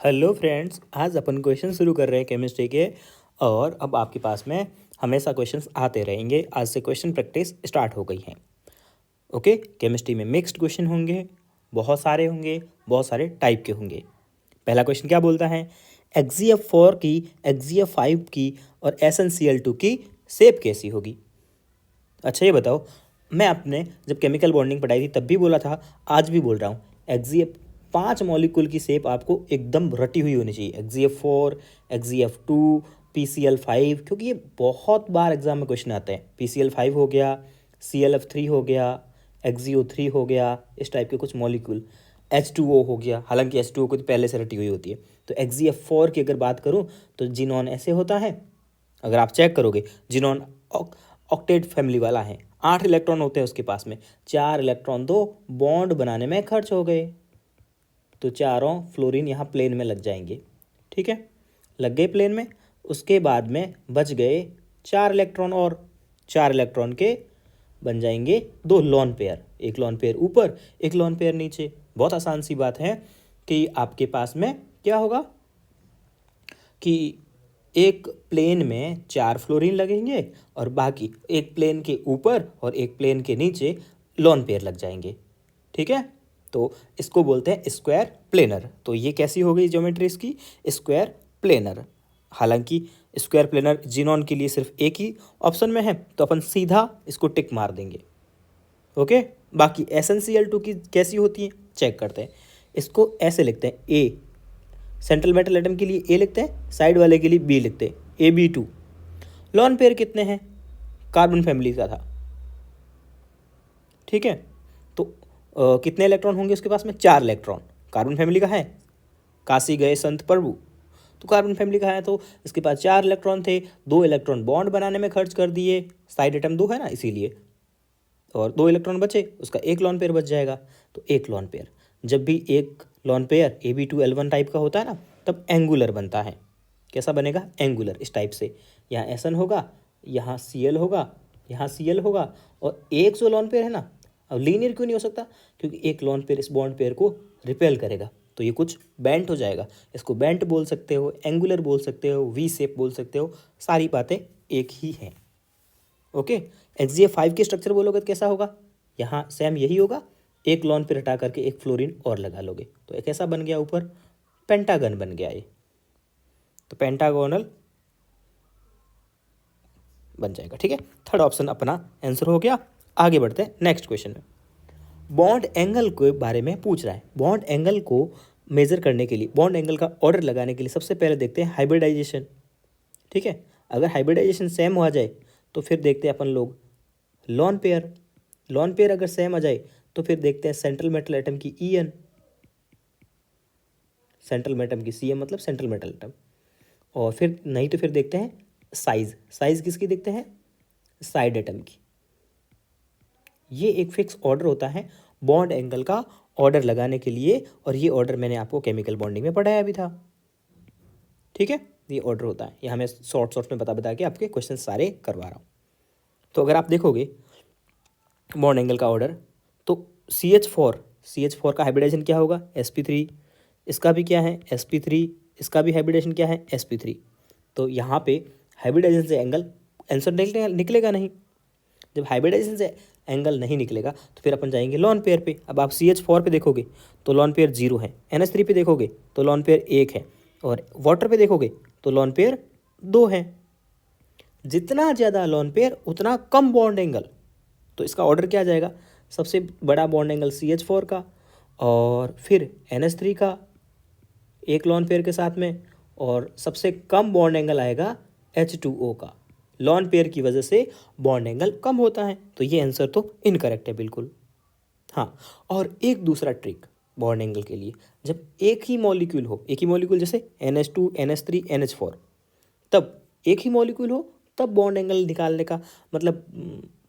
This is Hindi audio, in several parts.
हेलो फ्रेंड्स, आज अपन क्वेश्चन शुरू कर रहे हैं केमिस्ट्री के। और अब आपके पास में हमेशा क्वेश्चंस आते रहेंगे। आज से क्वेश्चन प्रैक्टिस स्टार्ट हो गई है। ओके, केमिस्ट्री में मिक्स्ड क्वेश्चन होंगे, बहुत सारे टाइप के होंगे। पहला क्वेश्चन क्या बोलता है? XgF4 की, XgF5 की और SnCl2 की शेप कैसी होगी? अच्छा ये बताओ, मैं आपने जब केमिकल बॉन्डिंग पढ़ाई थी तब भी बोला था, आज भी बोल रहा हूँ, XgF 5 मॉलिक्यूल की शेप आपको एकदम रटी हुई होनी चाहिए। XgF4, XgF2, PCl5, क्योंकि ये बहुत बार एग्जाम में क्वेश्चन आते हैं। PCl5 हो गया, ClF3 हो गया, XgO3 हो गया, इस टाइप के कुछ मॉलिक्यूल। H2O हो गया, हालांकि H2O को तो पहले से रटी हुई होती है। तो XgF4 की अगर बात करूँ तो जिनॉन ऐसे होता है। अगर आप चेक करोगे, जिनॉन ऑक्टेट फैमिली वाला है, 8 इलेक्ट्रॉन होते हैं उसके पास में, 4 इलेक्ट्रॉन तो बॉन्ड बनाने में खर्च हो गए, तो चारों फ्लोरीन यहाँ प्लेन में लग जाएंगे। ठीक है, लग गए प्लेन में। उसके बाद में बच गए 4 इलेक्ट्रॉन, और 4 इलेक्ट्रॉन के बन जाएंगे 2 लॉन पेयर, एक लॉन पेयर ऊपर, एक लॉन पेयर नीचे। बहुत आसान सी बात है कि आपके पास में क्या होगा कि एक प्लेन में 4 फ्लोरीन लगेंगे और बाकी एक प्लेन के ऊपर और एक प्लेन के नीचे लॉन पेयर लग जाएंगे। ठीक है, तो इसको बोलते हैं स्क्वायर प्लेनर। तो ये कैसी हो गई ज्योमेट्री इसकी? Square planar. हालांकि स्क्वायर प्लेनर जिनॉन के लिए सिर्फ एक ही ऑप्शन में है, तो अपन सीधा इसको टिक मार देंगे। ओके, बाकी SnCl2 की कैसी होती है चेक करते हैं। इसको ऐसे लिखते हैं, ए सेंट्रल मेटल एटम के लिए ए लिखते हैं, साइड वाले के लिए बी लिखते हैं, AB2। लॉन पेयर कितने हैं? कार्बन फैमिली का था। ठीक है, तो कितने इलेक्ट्रॉन होंगे उसके पास में? 4 इलेक्ट्रॉन। कार्बन फैमिली का है, काशी गए संत प्रभु, तो कार्बन फैमिली का है, तो इसके पास 4 इलेक्ट्रॉन थे, 2 इलेक्ट्रॉन बॉन्ड बनाने में खर्च कर दिए, साइड एटम 2 है ना इसीलिए, और 2 इलेक्ट्रॉन बचे, उसका एक लॉन पेयर बच जाएगा। तो एक लॉन पेयर, जब भी एक लॉन पेयर AB2L1 टाइप का होता है ना, तब एंगुलर बनता है। कैसा बनेगा? एंगुलर, इस टाइप से। यहाँ SN होगा, यहाँ Cl होगा, यहाँ Cl होगा, और एक जो लॉन पेयर है ना, अब लीनियर क्यों नहीं हो सकता? क्योंकि एक लॉन पेयर इस बॉन्ड पेयर को रिपेल करेगा, तो ये कुछ बेंट हो जाएगा। इसको बेंट बोल सकते हो, एंगुलर बोल सकते हो, वी शेप बोल सकते हो, सारी बातें एक ही हैं। ओके, XgF5 की स्ट्रक्चर बोलोगे तो कैसा होगा? यहाँ सेम यही होगा, एक लॉन पेयर हटा करके एक फ्लोरीन और लगा लोगे, तो एक ऐसा बन गया, ऊपर पेंटागन बन गया ये, तो पेंटागोनल बन जाएगा। ठीक है, थर्ड ऑप्शन अपना आंसर हो गया। आगे बढ़ते हैं नेक्स्ट क्वेश्चन में। बॉन्ड एंगल के बारे में पूछ रहा है। बॉन्ड एंगल को मेजर करने के लिए, बॉन्ड एंगल का ऑर्डर लगाने के लिए सबसे पहले देखते हैं हाइब्रिडाइजेशन। ठीक है, अगर हाइब्रिडाइजेशन सेम हो जाए तो फिर देखते हैं अपन लोग लॉन पेयर। लॉन पेयर अगर सेम आ जाए तो फिर देखते हैं सेंट्रल मेटल एटम की EN, सेंट्रल मेटल की CM मतलब सेंट्रल मेटल एटम। और फिर नहीं तो फिर देखते हैं साइज। साइज किसकी देखते हैं? साइड एटम की। ये एक फिक्स ऑर्डर होता है बॉन्ड एंगल का ऑर्डर लगाने के लिए, और ये ऑर्डर मैंने आपको केमिकल बॉन्डिंग में पढ़ाया भी था। ठीक है, ये ऑर्डर होता है, ये हमें शॉर्ट में बता के आपके क्वेश्चन सारे करवा रहा हूँ। तो अगर आप देखोगे बॉन्ड एंगल का ऑर्डर, तो CH4 का हाइब्रिडाइजेशन क्या होगा? sp3। इसका भी क्या है? sp3। इसका भी हाइब्रिडाइजेशन क्या है? sp3। तो यहाँ पे हाइब्रिडाइजेशन से एंगल आंसर निकलेगा नहीं। जब हाइब्रिडाइजेशन से एंगल नहीं निकलेगा तो फिर अपन जाएंगे लॉन पेयर पे। अब आप CH4 पे देखोगे तो लॉन पेयर 0 है, NH3 पे देखोगे तो लॉन पेयर 1 है, और वाटर पे देखोगे तो लॉन पेयर 2 है। जितना ज़्यादा लॉन पेयर उतना कम बॉन्ड एंगल। तो इसका ऑर्डर क्या आ जाएगा? सबसे बड़ा बॉन्ड एंगल CH4 का, और फिर NH3 का एक लॉन पेयर के साथ में, और सबसे कम बॉन्ड एंगल आएगा H2O का। लॉन पेयर की वजह से बॉन्ड एंगल कम होता है, तो ये आंसर तो इनकरेक्ट है बिल्कुल। हाँ, और एक दूसरा ट्रिक बॉन्ड एंगल के लिए, जब एक ही मॉलिक्यूल हो, एक ही मॉलिक्यूल जैसे NH2, NH3, NH4, तब एक ही मॉलिक्यूल हो, तब बॉन्ड एंगल निकालने का मतलब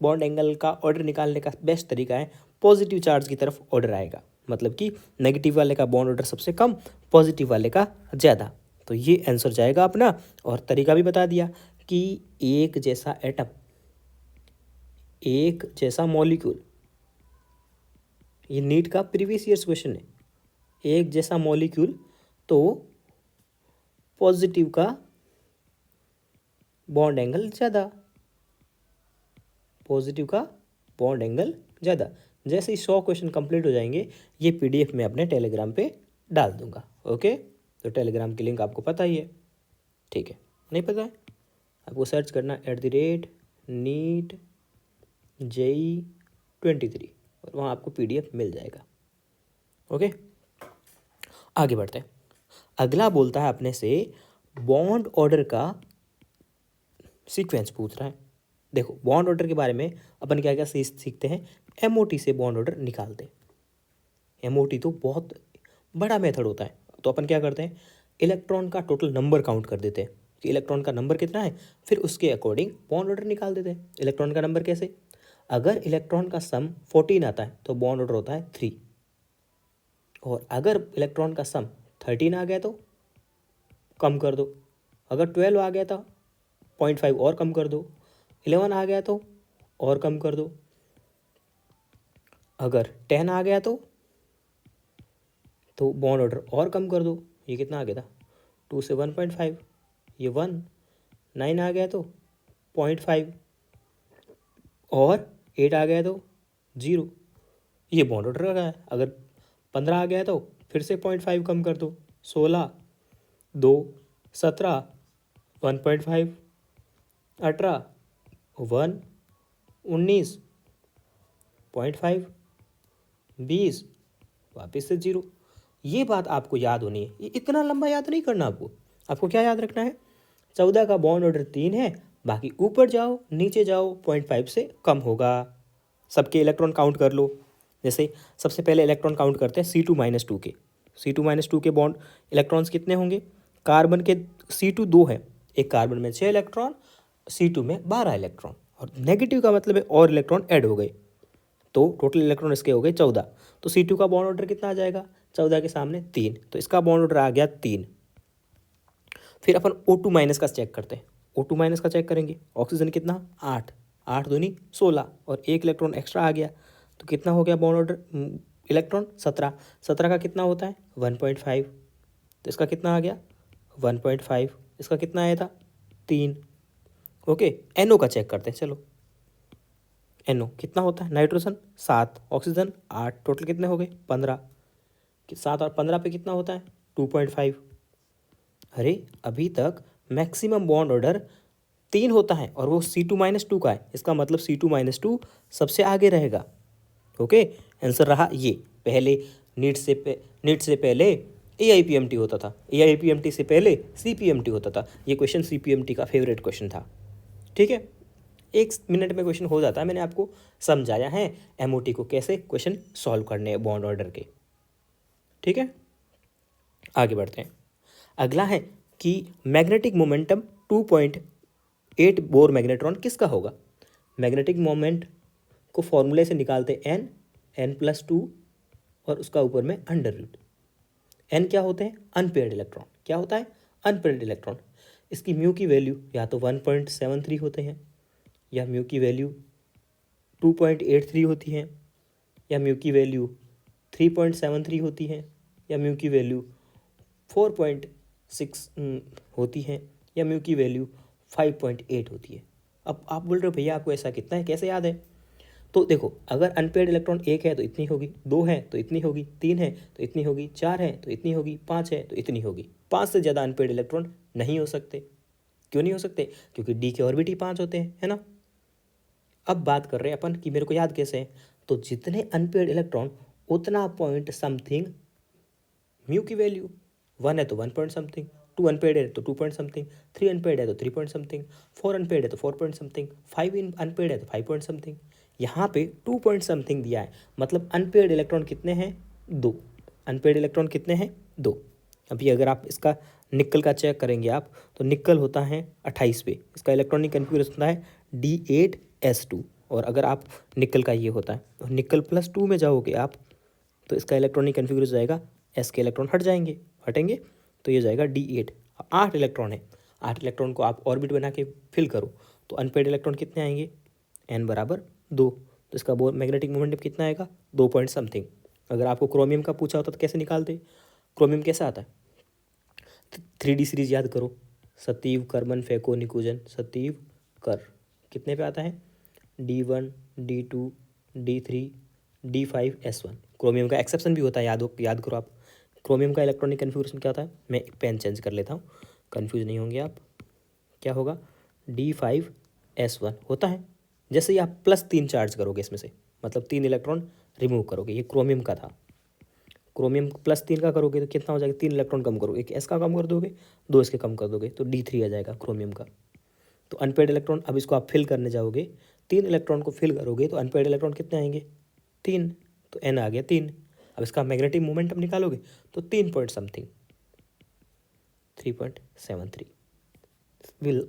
बॉन्ड एंगल का ऑर्डर निकालने का बेस्ट तरीका है पॉजिटिव चार्ज की तरफ ऑर्डर आएगा। मतलब कि नेगेटिव वाले का बॉन्ड ऑर्डर सबसे कम, पॉजिटिव वाले का ज़्यादा। तो ये आंसर जाएगा अपना। और तरीका भी बता दिया कि एक जैसा एटम, एक जैसा मॉलिक्यूल, ये नीट का प्रीवियस ईयर्स क्वेश्चन है। एक जैसा मॉलिक्यूल तो पॉजिटिव का बॉन्ड एंगल ज़्यादा, पॉजिटिव का बॉन्ड एंगल ज़्यादा। जैसे ही 100 क्वेश्चन कंप्लीट हो जाएंगे ये पीडीएफ में अपने टेलीग्राम पे डाल दूंगा। ओके, तो टेलीग्राम की लिंक आपको पता ही है, ठीक है? नहीं पता है आपको सर्च करना @NEET JEE 23 और वहाँ आपको पीडीएफ मिल जाएगा। ओके, आगे बढ़ते हैं। अगला बोलता है अपने से बॉन्ड ऑर्डर का सीक्वेंस पूछ रहा है। देखो बॉन्ड ऑर्डर के बारे में अपन क्या क्या सीखते हैं, एमओटी से बॉन्ड ऑर्डर निकालते हैं। एमओटी तो बहुत बड़ा मेथड होता है, तो अपन क्या करते हैं, इलेक्ट्रॉन का टोटल नंबर काउंट कर देते हैं कि इलेक्ट्रॉन का नंबर कितना है, फिर उसके अकॉर्डिंग बॉन्ड ऑर्डर निकाल देते हैं। इलेक्ट्रॉन का नंबर कैसे, अगर इलेक्ट्रॉन का सम 14 आता है तो बॉन्ड ऑर्डर होता है 3, और अगर इलेक्ट्रॉन का सम 13 आ गया तो कम कर दो, अगर 12 आ गया तो 0.5 और कम कर दो, 11 आ गया तो और कम कर दो, अगर 10 आ गया तो बॉन्ड ऑर्डर और कम कर दो। ये कितना आ गया था, 2 से 1.5, ये 1, 9 आ गया तो 0.5 और 8 आ गया तो 0, ये बॉन्ड ऑर्डर का है। अगर 15 आ गया तो फिर से 0.5 कम कर दो, 16, 2, 17, 1.5, 18, 1, 19, 0.5, 20, वापस से 0। ये बात आपको याद होनी है, ये इतना लंबा याद नहीं करना आपको। आपको क्या याद रखना है, 14 का बॉन्ड ऑर्डर 3 है, बाकी ऊपर जाओ नीचे जाओ 0.5 से कम होगा। सबके इलेक्ट्रॉन काउंट कर लो। जैसे सबसे पहले इलेक्ट्रॉन काउंट करते हैं C2-2 के। C2-2 के बॉन्ड इलेक्ट्रॉन्स कितने होंगे, कार्बन के C2 2 है, एक कार्बन में 6 इलेक्ट्रॉन, C2 में 12 इलेक्ट्रॉन, और नेगेटिव का मतलब है और इलेक्ट्रॉन ऐड हो गए, तो टोटल इलेक्ट्रॉन इसके हो गए 14। तो C2 का बॉन्ड ऑर्डर कितना आ जाएगा, 14 के सामने 3, तो इसका बॉन्ड ऑर्डर आ गया 3। फिर अपन O2- का चेक करते हैं। O2- का चेक करेंगे, ऑक्सीजन कितना 8, 8 दूनी 16, और एक इलेक्ट्रॉन एक्स्ट्रा आ गया, तो कितना हो गया बॉन्ड ऑर्डर इलेक्ट्रॉन 17। 17 का कितना होता है 1.5, तो इसका कितना आ गया 1.5, इसका कितना आया था 3। ओके, NO का चेक करते हैं। चलो NO कितना होता है, नाइट्रोजन 7, ऑक्सीजन 8, टोटल कितने हो गए 15, 7 और 15 पे कितना होता है 2.5। अरे अभी तक मैक्सिमम बॉन्ड ऑर्डर 3 होता है और वो C2-2 का है, इसका मतलब C2-2 सबसे आगे रहेगा। ओके, आंसर रहा ये। पहले नीट से पहले AIPMT होता था, AIPMT से पहले CPMT होता था। ये क्वेश्चन CPMT का फेवरेट क्वेश्चन था, ठीक है? 1 मिनट में क्वेश्चन हो जाता है। मैंने आपको समझाया है MOT को कैसे क्वेश्चन सॉल्व करने हैं बॉन्ड ऑर्डर के, ठीक है? आगे बढ़ते हैं। अगला है कि मैग्नेटिक मोमेंटम 2.8 बोर मैग्नेट्रॉन किसका होगा। मैग्नेटिक मोमेंट को फॉर्मूले से निकालते n+2 और उसका ऊपर में अंडर रूट। n क्या होते हैं, अनपेयर्ड इलेक्ट्रॉन। क्या होता है, अनपेयर्ड इलेक्ट्रॉन। इसकी म्यू की वैल्यू या तो 1.73 होते हैं, या म्यू की वैल्यू 2.83 होती है, या म्यू की वैल्यू 3.73 होती है, या म्यू की वैल्यू 4.6 होती है, या म्यू की वैल्यू 5.8 होती है। अब आप बोल रहे हो भैया आपको ऐसा कितना है, कैसे याद है? तो देखो, अगर अनपेयर्ड इलेक्ट्रॉन 1 है तो इतनी होगी, 2 है तो इतनी होगी, 3 है तो इतनी होगी, 4 है तो इतनी होगी, 5 है तो इतनी होगी। 5 से ज़्यादा अनपेयर्ड इलेक्ट्रॉन नहीं हो सकते। क्यों नहीं हो सकते, क्योंकि डी के ऑर्बिट ही 5 होते हैं, है ना? अब बात कर रहे हैं अपन कि मेरे को याद कैसे है, तो जितने अनपेयर्ड इलेक्ट्रॉन उतना पॉइंट समथिंग म्यू की वैल्यू। 1 है तो 1 पॉइंट समथिंग, 2 अनपेयर्ड है तो 2 पॉइंट समथिंग, 3 अनपेयर्ड है तो 3 पॉइंट समथिंग, 4 अनपेयर्ड है तो 4 पॉइंट समथिंग, 5 अनपेयर्ड है तो 5 पॉइंट समथिंग। यहाँ पे 2 पॉइंट समथिंग दिया है, मतलब अनपेयर्ड इलेक्ट्रॉन कितने हैं 2। अनपेयर्ड इलेक्ट्रॉन कितने हैं 2। अभी अगर आप इसका निकल का चेक करेंगे आप, तो निकल होता है 28 पे, इसका इलेक्ट्रॉनिक कन्फिगरेशन होता है D8S2। और अगर आप निकल का ये होता है, तो निकल +2 में जाओगे आप, तो इसका इलेक्ट्रॉनिक कन्फिगरेशन जाएगा, S के इलेक्ट्रॉन हटेंगे तो ये जाएगा D8। 8 इलेक्ट्रॉन है, 8 इलेक्ट्रॉन को आप ऑर्बिट बना के फिल करो, तो अनपेयर्ड इलेक्ट्रॉन कितने आएंगे, n बराबर 2। तो इसका मैग्नेटिक मोमेंटम कितना आएगा 2 पॉइंट समथिंग। अगर आपको क्रोमियम का पूछा होता तो कैसे निकालते, क्रोमियम कैसा आता है 3D सीरीज याद करो, सतीव कर्मन फेको निकुंजन, सतीव कर कितने पे आता है, D1 D2 D3 D5 S1। Chromium का एक्सेप्शन भी होता है, याद करो आप। क्रोमियम का इलेक्ट्रॉनिक कन्फिग्रेशन क्या होता है, मैं एक पेन चेंज कर लेता हूँ, कन्फ्यूज नहीं होंगे आप। क्या होगा, D5 S1 होता है। जैसे ही आप +3 चार्ज करोगे इसमें से, मतलब 3 इलेक्ट्रॉन रिमूव करोगे, ये क्रोमियम का था। क्रोमियम +3 का करोगे तो कितना हो जाएगा, 3 इलेक्ट्रॉन कम करोगे, एक S का कम कर दोगे, 2 इसके कम कर दोगे, तो D3 आ जाएगा क्रोमियम का। तो अनपेड इलेक्ट्रॉन, अब इसको आप फिल करने जाओगे, 3 इलेक्ट्रॉन को फिल करोगे तो अनपेड इलेक्ट्रॉन कितने आएंगे, 3, तो N आ गया 3। अब इसका मैग्नेटिक मोमेंटम निकालोगे तो 3 पॉइंट समथिंग, 3.73।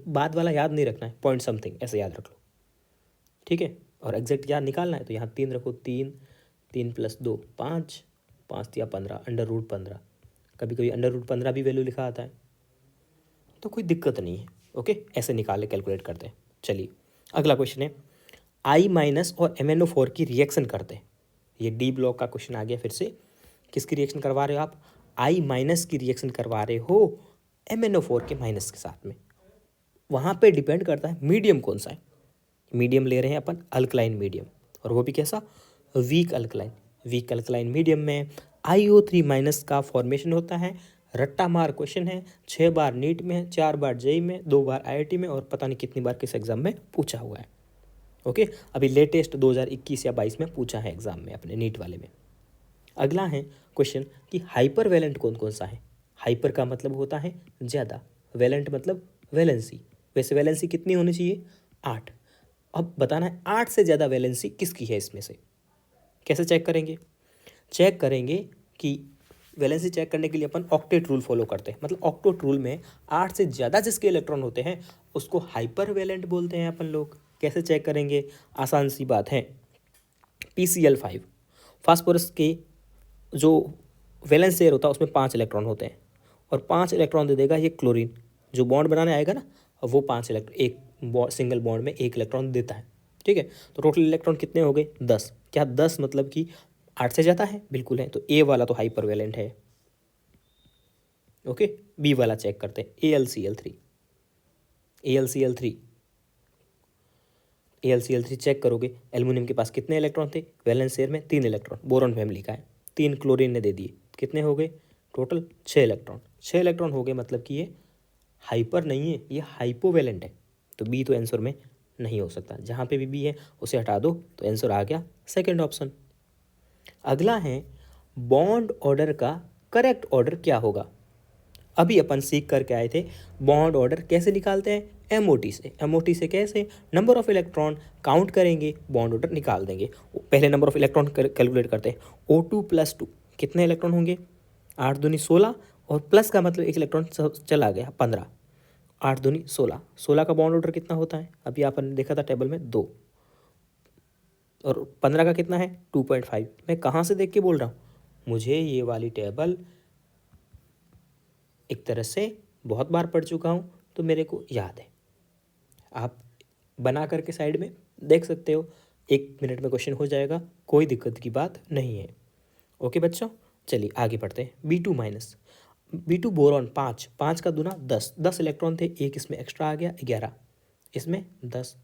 बाद वाला याद नहीं रखना है, पॉइंट समथिंग ऐसे याद रख लो, ठीक है। और एग्जैक्ट याद निकालना है तो यहाँ 3 रखो, 3 3 + 2 5, 5 × 15 √15, कभी कभी √15 भी वैल्यू लिखा आता है, तो कोई दिक्कत नहीं है। ओके, ऐसे निकाले कैलकुलेट करते हैं। चलिए अगला क्वेश्चन है, I- और MnO4 की रिएक्शन करते हैं। ये डी ब्लॉक का क्वेश्चन आ गया फिर से। किसकी रिएक्शन करवा रहे हो आप, I- की रिएक्शन करवा रहे हो MnO4 के माइनस के साथ में। वहाँ पे डिपेंड करता है मीडियम कौन सा है। मीडियम ले रहे हैं अपन, अल्कलाइन मीडियम, और वो भी कैसा, weak alkaline. Weak alkaline medium में IO3- का फॉर्मेशन होता है। रट्टा मार क्वेश्चन है, 6 बार नीट में, 4 बार जेई में, 2 बार IIT में, और पता नहीं कितनी बार किस एग्जाम में पूछा हुआ है। ओके, अभी लेटेस्ट 2021 या 22 में पूछा है एग्जाम में अपने नीट वाले में। अगला है क्वेश्चन कि हाइपर वैलेंट कौन कौन सा है। हाइपर का मतलब होता है ज़्यादा, वैलेंट मतलब वैलेंसी। वैसे वैलेंसी कितनी होनी चाहिए, 8। अब बताना है 8 से ज़्यादा वैलेंसी किसकी है इसमें से। कैसे चेक करेंगे, चेक करेंगे कि वैलेंसी चेक करने के लिए अपन ऑक्टेट रूल फॉलो करते हैं। मतलब ऑक्टेट रूल में 8 से ज़्यादा जिसके इलेक्ट्रॉन होते हैं उसको हाइपर वैलेंट बोलते हैं अपन लोग। कैसे चेक करेंगे, आसान सी बात है। PCl5 फास्फोरस के जो वैलेंस शेयर होता है उसमें 5 इलेक्ट्रॉन होते हैं, और 5 इलेक्ट्रॉन दे देगा ये क्लोरीन। जो बॉन्ड बनाने आएगा ना, और वो 5 इलेक्ट्रॉन एक सिंगल बॉन्ड में 1 इलेक्ट्रॉन देता है, ठीक है। तो टोटल इलेक्ट्रॉन कितने हो गए, 10। क्या 10 मतलब कि 8 से ज़्यादा है, बिल्कुल है। तो ए वाला तो हाइपर वैलेंट है। ओके, बी वाला चेक करते हैं, AlCl3। AlCl3 AlCl3 चेक करोगे, एल्युमिनियम के पास कितने इलेक्ट्रॉन थे, वैलेंस शेयर में 3 इलेक्ट्रॉन, बोरॉन फैमिली का है, 3 क्लोरीन ने दे दिए, कितने हो गए टोटल, 6 इलेक्ट्रॉन। 6 इलेक्ट्रॉन हो गए, मतलब कि ये हाइपर नहीं है, ये हाइपोवैलेंट है। तो बी तो आंसर में नहीं हो सकता, जहाँ पे भी बी है उसे हटा दो तो आंसर आ गया सेकेंड ऑप्शन। अगला है बॉन्ड ऑर्डर का करेक्ट ऑर्डर क्या होगा। अभी अपन सीख करके आए थे बॉन्ड ऑर्डर कैसे निकालते हैं, MOT से। MOT से कैसे, नंबर ऑफ इलेक्ट्रॉन काउंट करेंगे, बॉन्ड ऑर्डर निकाल देंगे। पहले नंबर ऑफ इलेक्ट्रॉन कैलकुलेट करते हैं, O2 + 2 कितने इलेक्ट्रॉन होंगे, 8 दूनी 16, और प्लस का मतलब एक इलेक्ट्रॉन चला गया 15, 8 दूनी 16। 16 का बॉन्ड ऑर्डर कितना होता है, अभी आपने देखा था टेबल में 2, और 15 का कितना है 2.5। मैं कहाँ से देख के बोल रहा हूँ, मुझे ये वाली टेबल एक तरह से बहुत बार पढ़ चुका हूँ, तो मेरे को याद है। आप बना करके साइड में देख सकते हो, 1 मिनट में क्वेश्चन हो जाएगा, कोई दिक्कत की बात नहीं है। ओके बच्चों, चलिए आगे बढ़ते हैं। B2- बोरॉन 5, 5 का दूना 10, 10 इलेक्ट्रॉन थे, एक इसमें एक्स्ट्रा आ गया 11, इसमें 10।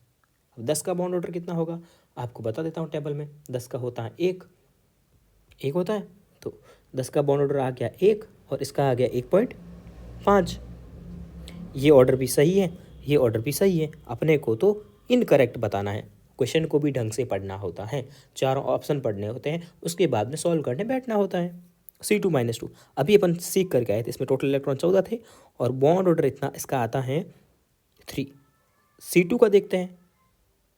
अब 10 का बॉन्ड ऑर्डर कितना होगा, आपको बता देता हूँ टेबल में। 10 का होता है 1 होता है, तो 10 का बॉन्ड ऑर्डर आ गया 1, और इसका आ गया 1.5। ये ऑर्डर भी सही है, ये ऑर्डर भी सही है। अपने को तो इनकरेक्ट बताना है, क्वेश्चन को भी ढंग से पढ़ना होता है, चारों ऑप्शन पढ़ने होते हैं, उसके बाद में सॉल्व करने बैठना होता है। C2- 2 अभी अपन सीख करके आए थे, इसमें टोटल इलेक्ट्रॉन 14 थे, और बॉन्ड ऑर्डर इतना इसका आता है 3। C2 का देखते हैं।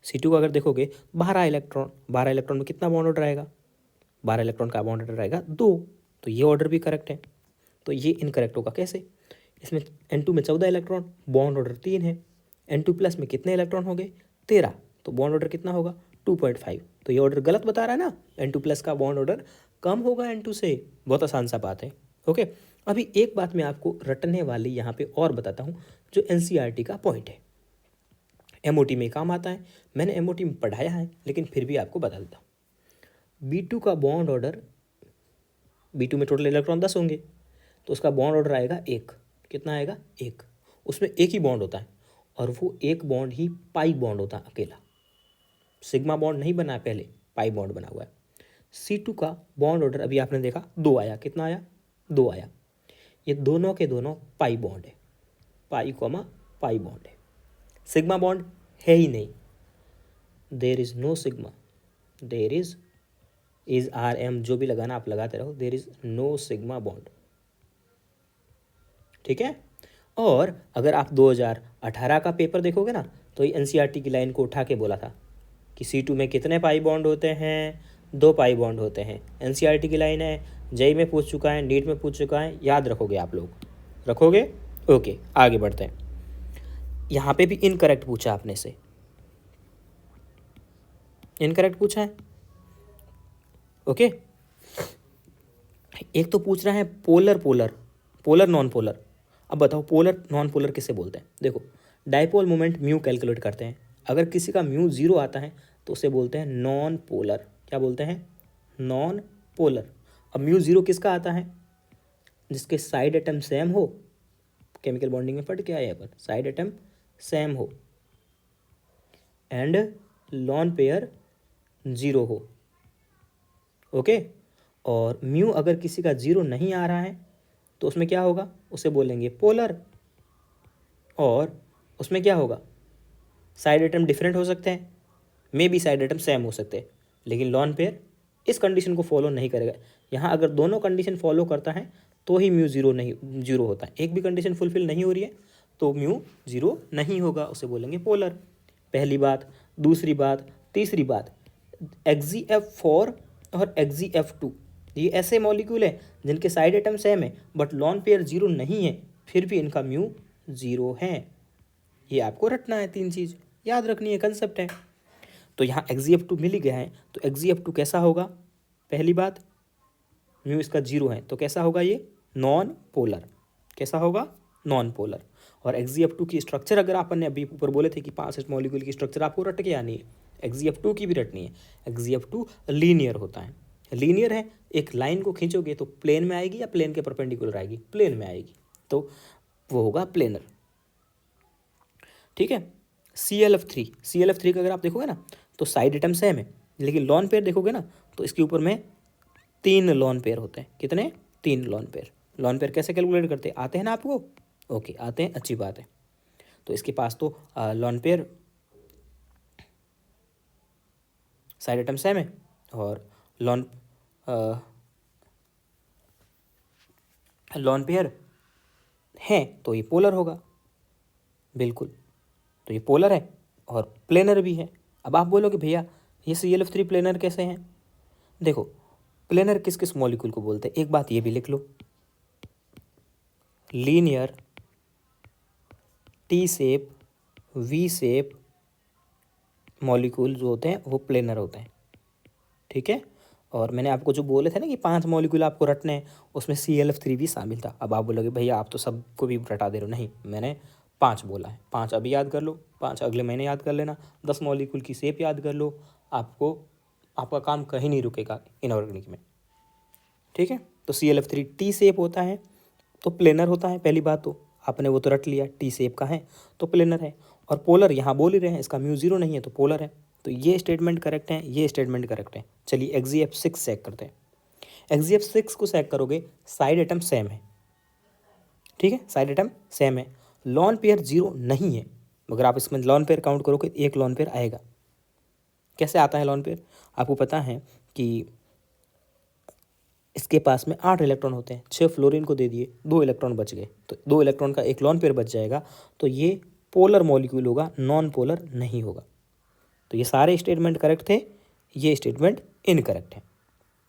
C2 का अगर देखोगे 12 इलेक्ट्रॉन, 12 इलेक्ट्रॉन में कितना बॉन्ड ऑर्डर आएगा, 12 इलेक्ट्रॉन का बॉन्ड ऑर्डर आएगा 2, तो ये ऑर्डर भी करेक्ट है। तो ये इनकरेक्ट होगा कैसे, इसमें N2 में 14 इलेक्ट्रॉन, बॉन्ड ऑर्डर 3 है, N2+ में कितने इलेक्ट्रॉन हो गए 13, तो बॉन्ड ऑर्डर कितना होगा 2.5। तो ये ऑर्डर गलत बता रहा है ना, N2+ का बॉन्ड ऑर्डर कम होगा N2 से, बहुत आसान सा बात है। ओके, अभी एक बात मैं आपको रटने वाली यहाँ पे और बताता हूँ, जो NCERT का पॉइंट है, MOT में काम आता है, मैंने MOT में पढ़ाया है, लेकिन फिर भी आपको बता देता हूँ। B2 का बॉन्ड ऑर्डर, B2 में टोटल इलेक्ट्रॉन 10 होंगे, तो उसका बॉन्ड ऑर्डर आएगा 1, कितना आएगा, एक। उसमें एक ही बॉन्ड होता है और वो एक बॉन्ड ही पाई बॉन्ड होता है अकेला, सिग्मा बॉन्ड नहीं बना है पहले, पाई बॉन्ड बना हुआ है। C2 का बॉन्ड ऑर्डर अभी आपने देखा 2 आया, कितना आया, 2 आया। ये दोनों के दोनों पाई बॉन्ड है, पाई कॉमा पाई बॉन्ड है। सिग्मा बॉन्ड है ही नहीं, there is no sigma, there is R M जो भी लगाना आप लगाते रहो, there is no sigma bond. ठीक है। और अगर आप 2018 का पेपर देखोगे ना, तो ये एनसीईआरटी की लाइन को उठा के बोला था कि C2 में कितने पाई बॉन्ड होते हैं, 2 पाई बॉन्ड होते हैं। एनसीईआरटी की लाइन है, जेई में पूछ चुका है, नीट में पूछ चुका है, याद रखोगे आप लोग, रखोगे। ओके, आगे बढ़ते हैं। यहाँ पे भी इनकरेक्ट पूछा आपने से, इनकरेक्ट पूछा है। ओके, एक तो पूछ रहा है polar polar, polar non polar. अब बताओ पोलर नॉन पोलर किसे बोलते हैं। देखो, डाइपोल मोमेंट म्यू कैलकुलेट करते हैं, अगर किसी का म्यू 0 आता है तो उसे बोलते हैं नॉन पोलर। क्या बोलते हैं, नॉन पोलर। अब म्यू 0 किसका आता है, जिसके साइड एटम सेम हो, केमिकल बॉन्डिंग में पढ़ के आए अपन, साइड एटम सेम हो एंड लॉन पेयर 0 हो। ओके, और म्यू अगर किसी का 0 नहीं आ रहा है तो उसमें क्या होगा, उसे बोलेंगे पोलर। और उसमें क्या होगा, साइड एटम डिफरेंट हो सकते हैं, may be side atom same हो सकते हैं, लेकिन लॉन पेयर इस कंडीशन को फॉलो नहीं करेगा। यहाँ अगर दोनों कंडीशन फॉलो करता है तो ही म्यू 0 होता है, एक भी कंडीशन फुलफिल नहीं हो रही है तो म्यू 0 नहीं होगा, उसे बोलेंगे पोलर। पहली बात। दूसरी बात, तीसरी बात, XgF4 और XgF2 ये ऐसे मॉलिक्यूल है जिनके साइड एटम सेम है बट लॉन पेयर 0 नहीं है, फिर भी इनका म्यू 0 है। ये आपको रटना है, 3 चीज़ याद रखनी है, कंसेप्ट है। तो यहाँ XgF2 मिल ही गया है, तो XgF2 कैसा होगा, पहली बात म्यू इसका 0 है तो कैसा होगा, ये नॉन पोलर। कैसा होगा, नॉन पोलर। और XgF2 की स्ट्रक्चर अगर आपने अभी ऊपर बोले थे कि 5 मॉलिक्यूल की स्ट्रक्चर आपको रट के आनी है, XgF2 की भी रटनी है। XgF2 लीनियर होता है, लीनियर है, एक लाइन को खींचोगे तो प्लेन में आएगी या प्लेन के परपेंडिकुलर आएगी, प्लेन में आएगी, तो वो होगा प्लेनर। ठीक है। ClF3 का अगर आप देखोगे ना तो साइड एटम सेम है, लेकिन लॉन पेयर देखोगे ना तो इसके ऊपर में 3 लॉन पेयर होते हैं। कितने, 3 लॉन पेयर। लॉन पेयर कैसे कैलकुलेट करते हैं, आते हैं ना आपको, ओके आते हैं, अच्छी बात है। तो इसके पास तो lone pair side atom same है और लॉन पेयर है तो ये पोलर होगा, बिल्कुल। तो ये पोलर है और प्लेनर भी है। अब आप बोलोगे भैया ये ClF3 प्लेनर कैसे हैं। देखो, प्लेनर किस किस मॉलिक्यूल को बोलते हैं, एक बात ये भी लिख लो, linear, T shape, V shape molecule जो होते हैं वो प्लेनर होते हैं। ठीक है। और मैंने आपको जो बोले थे ना कि 5 मॉलिक्यूल आपको रटने हैं, उसमें ClF3 भी शामिल था। अब आप बोलोगे भैया आप तो सबको भी रटा दे रहे हो, नहीं, मैंने 5 बोला है, 5 अभी याद कर लो, 5 अगले महीने याद कर लेना, 10 मॉलिक्यूल की शेप याद कर लो, आपका काम कहीं नहीं रुकेगा इनऑर्गेनिक में। ठीक है। तो ClF3 T शेप होता है तो प्लेनर होता है, पहली बात तो आपने वो तो रट लिया, T शेप का है तो प्लेनर है। और पोलर यहाँ बोल ही रहे हैं, इसका म्यू 0 नहीं है तो पोलर है। तो ये स्टेटमेंट करेक्ट है, ये स्टेटमेंट करेक्ट है। चलिए XgF6 चेक करते हैं। XgF6 को चेक करोगे, साइड एटम सेम है, ठीक है, साइड एटम सेम है, लॉन पेयर 0 नहीं है। अगर आप इसमें लॉन पेयर काउंट करोगे एक लॉन पेयर आएगा। कैसे आता है लॉन पेयर, आपको पता है कि इसके पास में 8 इलेक्ट्रॉन होते हैं, 6 फ्लोरीन को दे दिए, 2 इलेक्ट्रॉन बच गए, तो 2 इलेक्ट्रॉन का एक लॉन पेयर बच जाएगा, तो ये पोलर मॉलिक्यूल होगा, नॉन पोलर नहीं होगा। तो ये सारे स्टेटमेंट करेक्ट थे, ये स्टेटमेंट इनकरेक्ट है।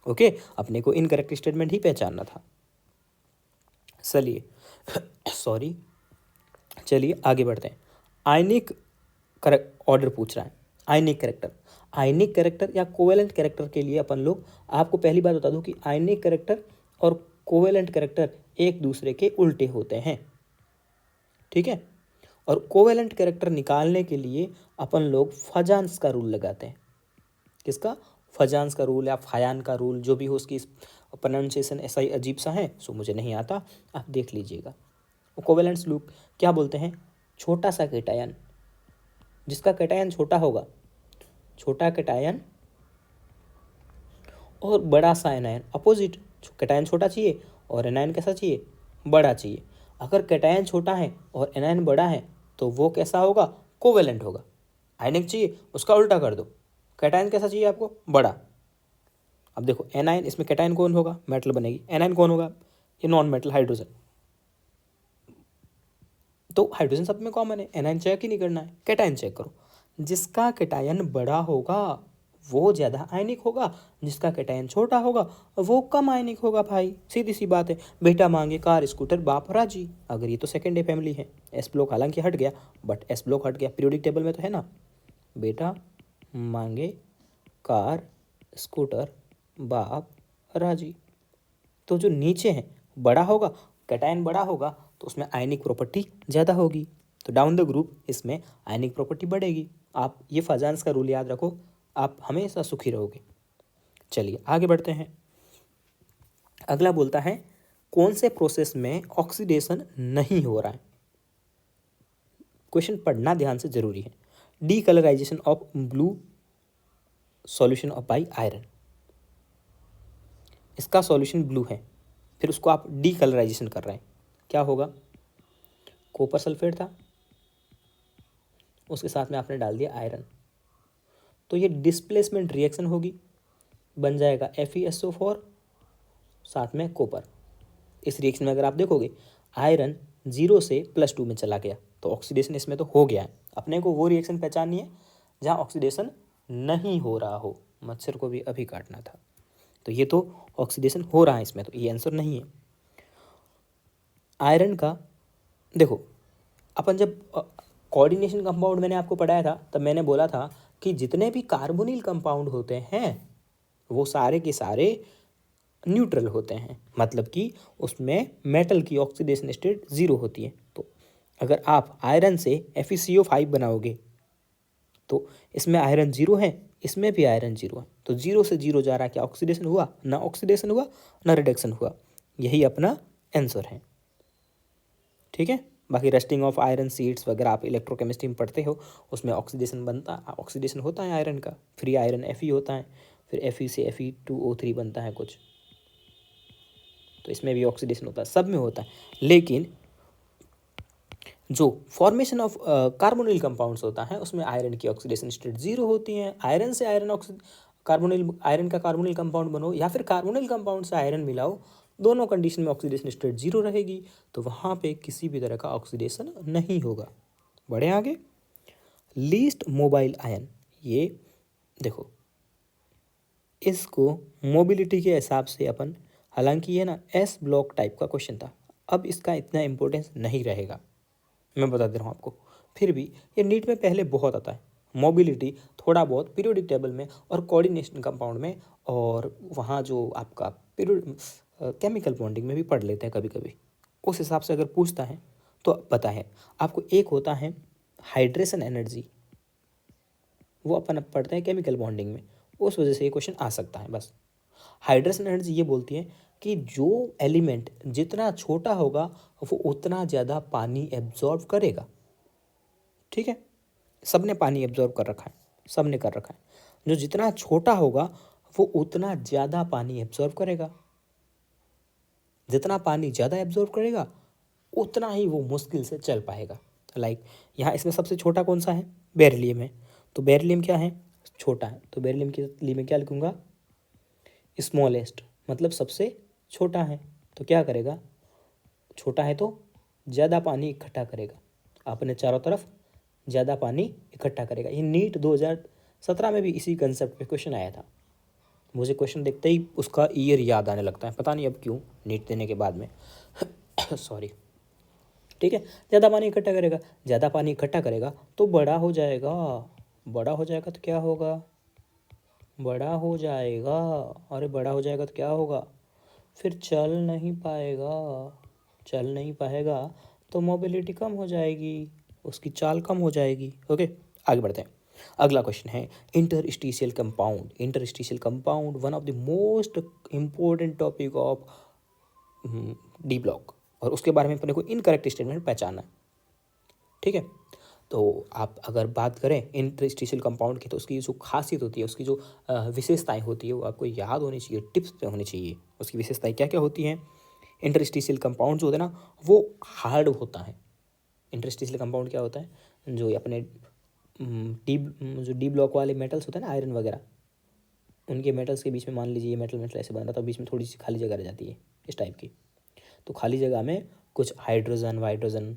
ओके, अपने को इनकरेक्ट स्टेटमेंट ही पहचानना था। चलिए सॉरी, चलिए आगे बढ़ते हैं। आयनिक ऑर्डर पूछ रहा है, आयनिक कैरेक्टर। आयनिक कैरेक्टर या कोवेलेंट कैरेक्टर के लिए अपन लोग, आपको पहली बात बता दूं कि आयनिक कैरेक्टर और कोवेलेंट कैरेक्टर एक दूसरे के उल्टे होते हैं। ठीक है। और कोवेलेंट कैरेक्टर निकालने के लिए अपन लोग फजान्स का रूल लगाते हैं। किसका, फजान्स का रूल या फायान का रूल, जो भी हो, उसकी प्रोनाउंसिएशन ऐसा ही अजीब सा है, सो मुझे नहीं आता, आप देख लीजिएगा। कोवेलेंट लूप क्या बोलते हैं? छोटा सा कैटायन, जिसका कैटायन छोटा होगा, छोटा कैटायन और बड़ा सा एनायन, अपोजिट। कैटायन छोटा चाहिए और एनायन कैसा चाहिए? बड़ा चाहिए। अगर कैटायन छोटा है और एनायन बड़ा है तो वो कैसा होगा? कोवेलेंट होगा। आयनिक चाहिए, उसका उल्टा कर दो। कैटायन कैसा चाहिए आपको? बड़ा। अब देखो एनायन, इसमें कैटायन कौन होगा? मेटल बनेगी। एनायन कौन होगा? ये नॉन मेटल, हाइड्रोजन। तो हाइड्रोजन सब में कॉमन है, एनायन चेक ही नहीं करना है, कैटायन चेक करो। जिसका कैटायन बड़ा होगा वो ज़्यादा आयनिक होगा, जिसका कैटायन छोटा होगा वो कम आयनिक होगा भाई, सीधी सी बात है। बेटा मांगे कार स्कूटर बाप राजी। अगर ये तो सेकेंड डे फैमिली है, एस ब्लॉक हालांकि हट गया, बट एस ब्लॉक हट गया, पीरियोडिक टेबल में तो है ना। बेटा मांगे कार स्कूटर बाप राजी। तो जो नीचे है बड़ा होगा, कैटायन बड़ा होगा तो उसमें आयनिक प्रॉपर्टी ज़्यादा होगी, तो डाउन द ग्रुप इसमें आयनिक प्रॉपर्टी बढ़ेगी। आप ये फाजान्स का रूल याद रखो, आप हमेशा सुखी रहोगे। चलिए आगे बढ़ते हैं। अगला बोलता है कौन से प्रोसेस में ऑक्सीडेशन नहीं हो रहा है? क्वेश्चन पढ़ना ध्यान से जरूरी है। Decolourisation of blue solution of by iron, इसका सॉल्यूशन ब्लू है, फिर उसको आप डीकलराइजेशन कर रहे हैं, क्या होगा? कॉपर सल्फेट था, उसके साथ में आपने डाल दिया आयरन, तो ये डिस्प्लेसमेंट रिएक्शन होगी, बन जाएगा FeSO4 साथ में कॉपर। इस रिएक्शन में अगर आप देखोगे आयरन 0 से +2 में चला गया, तो ऑक्सीडेशन इसमें तो हो गया है। अपने को वो रिएक्शन पहचाननी है जहाँ ऑक्सीडेशन नहीं हो रहा हो। मच्छर को भी अभी काटना था, तो ये तो ऑक्सीडेशन हो रहा है इसमें, तो ये आंसर नहीं है। आयरन का देखो, अपन जब कोऑर्डिनेशन कंपाउंड मैंने आपको पढ़ाया था तब मैंने बोला था कि जितने भी कार्बोनिल कंपाउंड होते हैं वो सारे के सारे न्यूट्रल होते हैं, मतलब कि उसमें मेटल की ऑक्सीडेशन स्टेट 0 होती है। तो अगर आप आयरन से FeCO5 बनाओगे तो इसमें आयरन 0 है, इसमें भी आयरन 0 है, तो 0 से 0 जा रहा है, क्या ऑक्सीडेशन हुआ? ना ऑक्सीडेशन हुआ ना रिडक्शन हुआ। यही अपना आंसर है, ठीक है। बाकी रेस्टिंग ऑफ आयरन सीड्स वगैरह आप इलेक्ट्रोकेमिस्ट्री में पढ़ते हो, उसमें ऑक्सीडेशन होता है आयरन का, फ्री आयरन Fe होता है, फिर Fe से Fe2O3 बनता है कुछ, तो इसमें भी ऑक्सीडेशन होता है, सब में होता है। लेकिन जो फॉर्मेशन ऑफ कार्बोनिल कंपाउंड्स होता है उसमें आयरन की ऑक्सीडेशन स्टेट 0 होती है। आयरन से आयरन आयरन का कार्बोनिल कंपाउंड बनो या फिर कार्बोनिल कंपाउंड से आयरन मिलाओ, दोनों कंडीशन में ऑक्सीडेशन स्टेट 0 रहेगी, तो वहाँ पे किसी भी तरह का ऑक्सीडेशन नहीं होगा। बढ़े आगे। लीस्ट मोबाइल आयन, ये देखो इसको मोबिलिटी के हिसाब से अपन, हालांकि ये ना एस ब्लॉक टाइप का क्वेश्चन था, अब इसका इतना इंपॉर्टेंस नहीं रहेगा, मैं बता दे रहा हूँ आपको। फिर भी ये नीट में पहले बहुत आता है, मोबिलिटी थोड़ा बहुत पीरियोडिक टेबल में और कोऑर्डिनेशन कंपाउंड में, और वहाँ जो आपका पीरियड केमिकल बॉन्डिंग में भी पढ़ लेते हैं कभी कभी, उस हिसाब से अगर पूछता है तो पता है आपको। एक होता है हाइड्रेशन एनर्जी, वो अपन अब पढ़ते हैं केमिकल बॉन्डिंग में, उस वजह से ये क्वेश्चन आ सकता है बस। हाइड्रेशन एनर्जी ये बोलती है कि जो एलिमेंट जितना छोटा होगा वो उतना ज़्यादा पानी एब्जॉर्ब करेगा, ठीक है। सब ने पानी एब्जॉर्ब कर रखा है, सब ने कर रखा है, जो जितना छोटा होगा वो उतना ज़्यादा पानी एब्जॉर्ब करेगा, जितना पानी ज़्यादा एब्जॉर्ब करेगा उतना ही वो मुश्किल से चल पाएगा। लाइक यहाँ इसमें सबसे छोटा कौन सा है? बेरिलियम है, तो बेरिलियम क्या है? छोटा है, तो बेरिलियम के लिए मैं क्या लिखूँगा? स्मॉलेस्ट, मतलब सबसे छोटा है, तो क्या करेगा? छोटा है तो ज़्यादा पानी इकट्ठा करेगा, अपने चारों तरफ ज़्यादा पानी इकट्ठा करेगा। ये नीट 2017 में भी इसी कंसेप्ट पे क्वेश्चन आया था। मुझे क्वेश्चन देखते ही उसका ईयर याद आने लगता है, पता नहीं अब क्यों, नीट देने के बाद में सॉरी, ठीक है। ज़्यादा पानी इकट्ठा करेगा, ज़्यादा पानी इकट्ठा करेगा तो बड़ा हो जाएगा, बड़ा हो जाएगा तो क्या होगा? बड़ा हो जाएगा, अरे बड़ा हो जाएगा तो क्या होगा? फिर चल नहीं पाएगा, चल नहीं पाएगा तो मोबिलिटी कम हो जाएगी, उसकी चाल कम हो जाएगी। ओके, आगे बढ़ते हैं। अगला क्वेश्चन है interstitial compound. Interstitial compound one of the most important topic of D block. और उसके बारे में अपने को इनकरेक्ट स्टेटमेंट पहचानना है। ठीक है, तो आप अगर बात करें इंटरस्टिशियल कंपाउंड की, तो उसकी जो खासियत होती है, उसकी जो विशेषताएं होती है, वो आपको याद होनी चाहिए, टिप्स पे होनी चाहिए। उसकी विशेषताएं क्या क्या होती हैं? इंटरस्टिशियल कंपाउंड जो होता है ना, वो हार्ड होता है। इंटरस्टिशियल कंपाउंड क्या होता है? जो अपने जो डी ब्लॉक वाले मेटल्स होते हैं ना, आयरन वगैरह, उनके मेटल्स के बीच में मान लीजिए ये मेटल मेटल ऐसे बन रहा था, बीच में थोड़ी सी खाली जगह रह जाती है इस टाइप की। तो खाली जगह में कुछ हाइड्रोजन वाइड्रोजन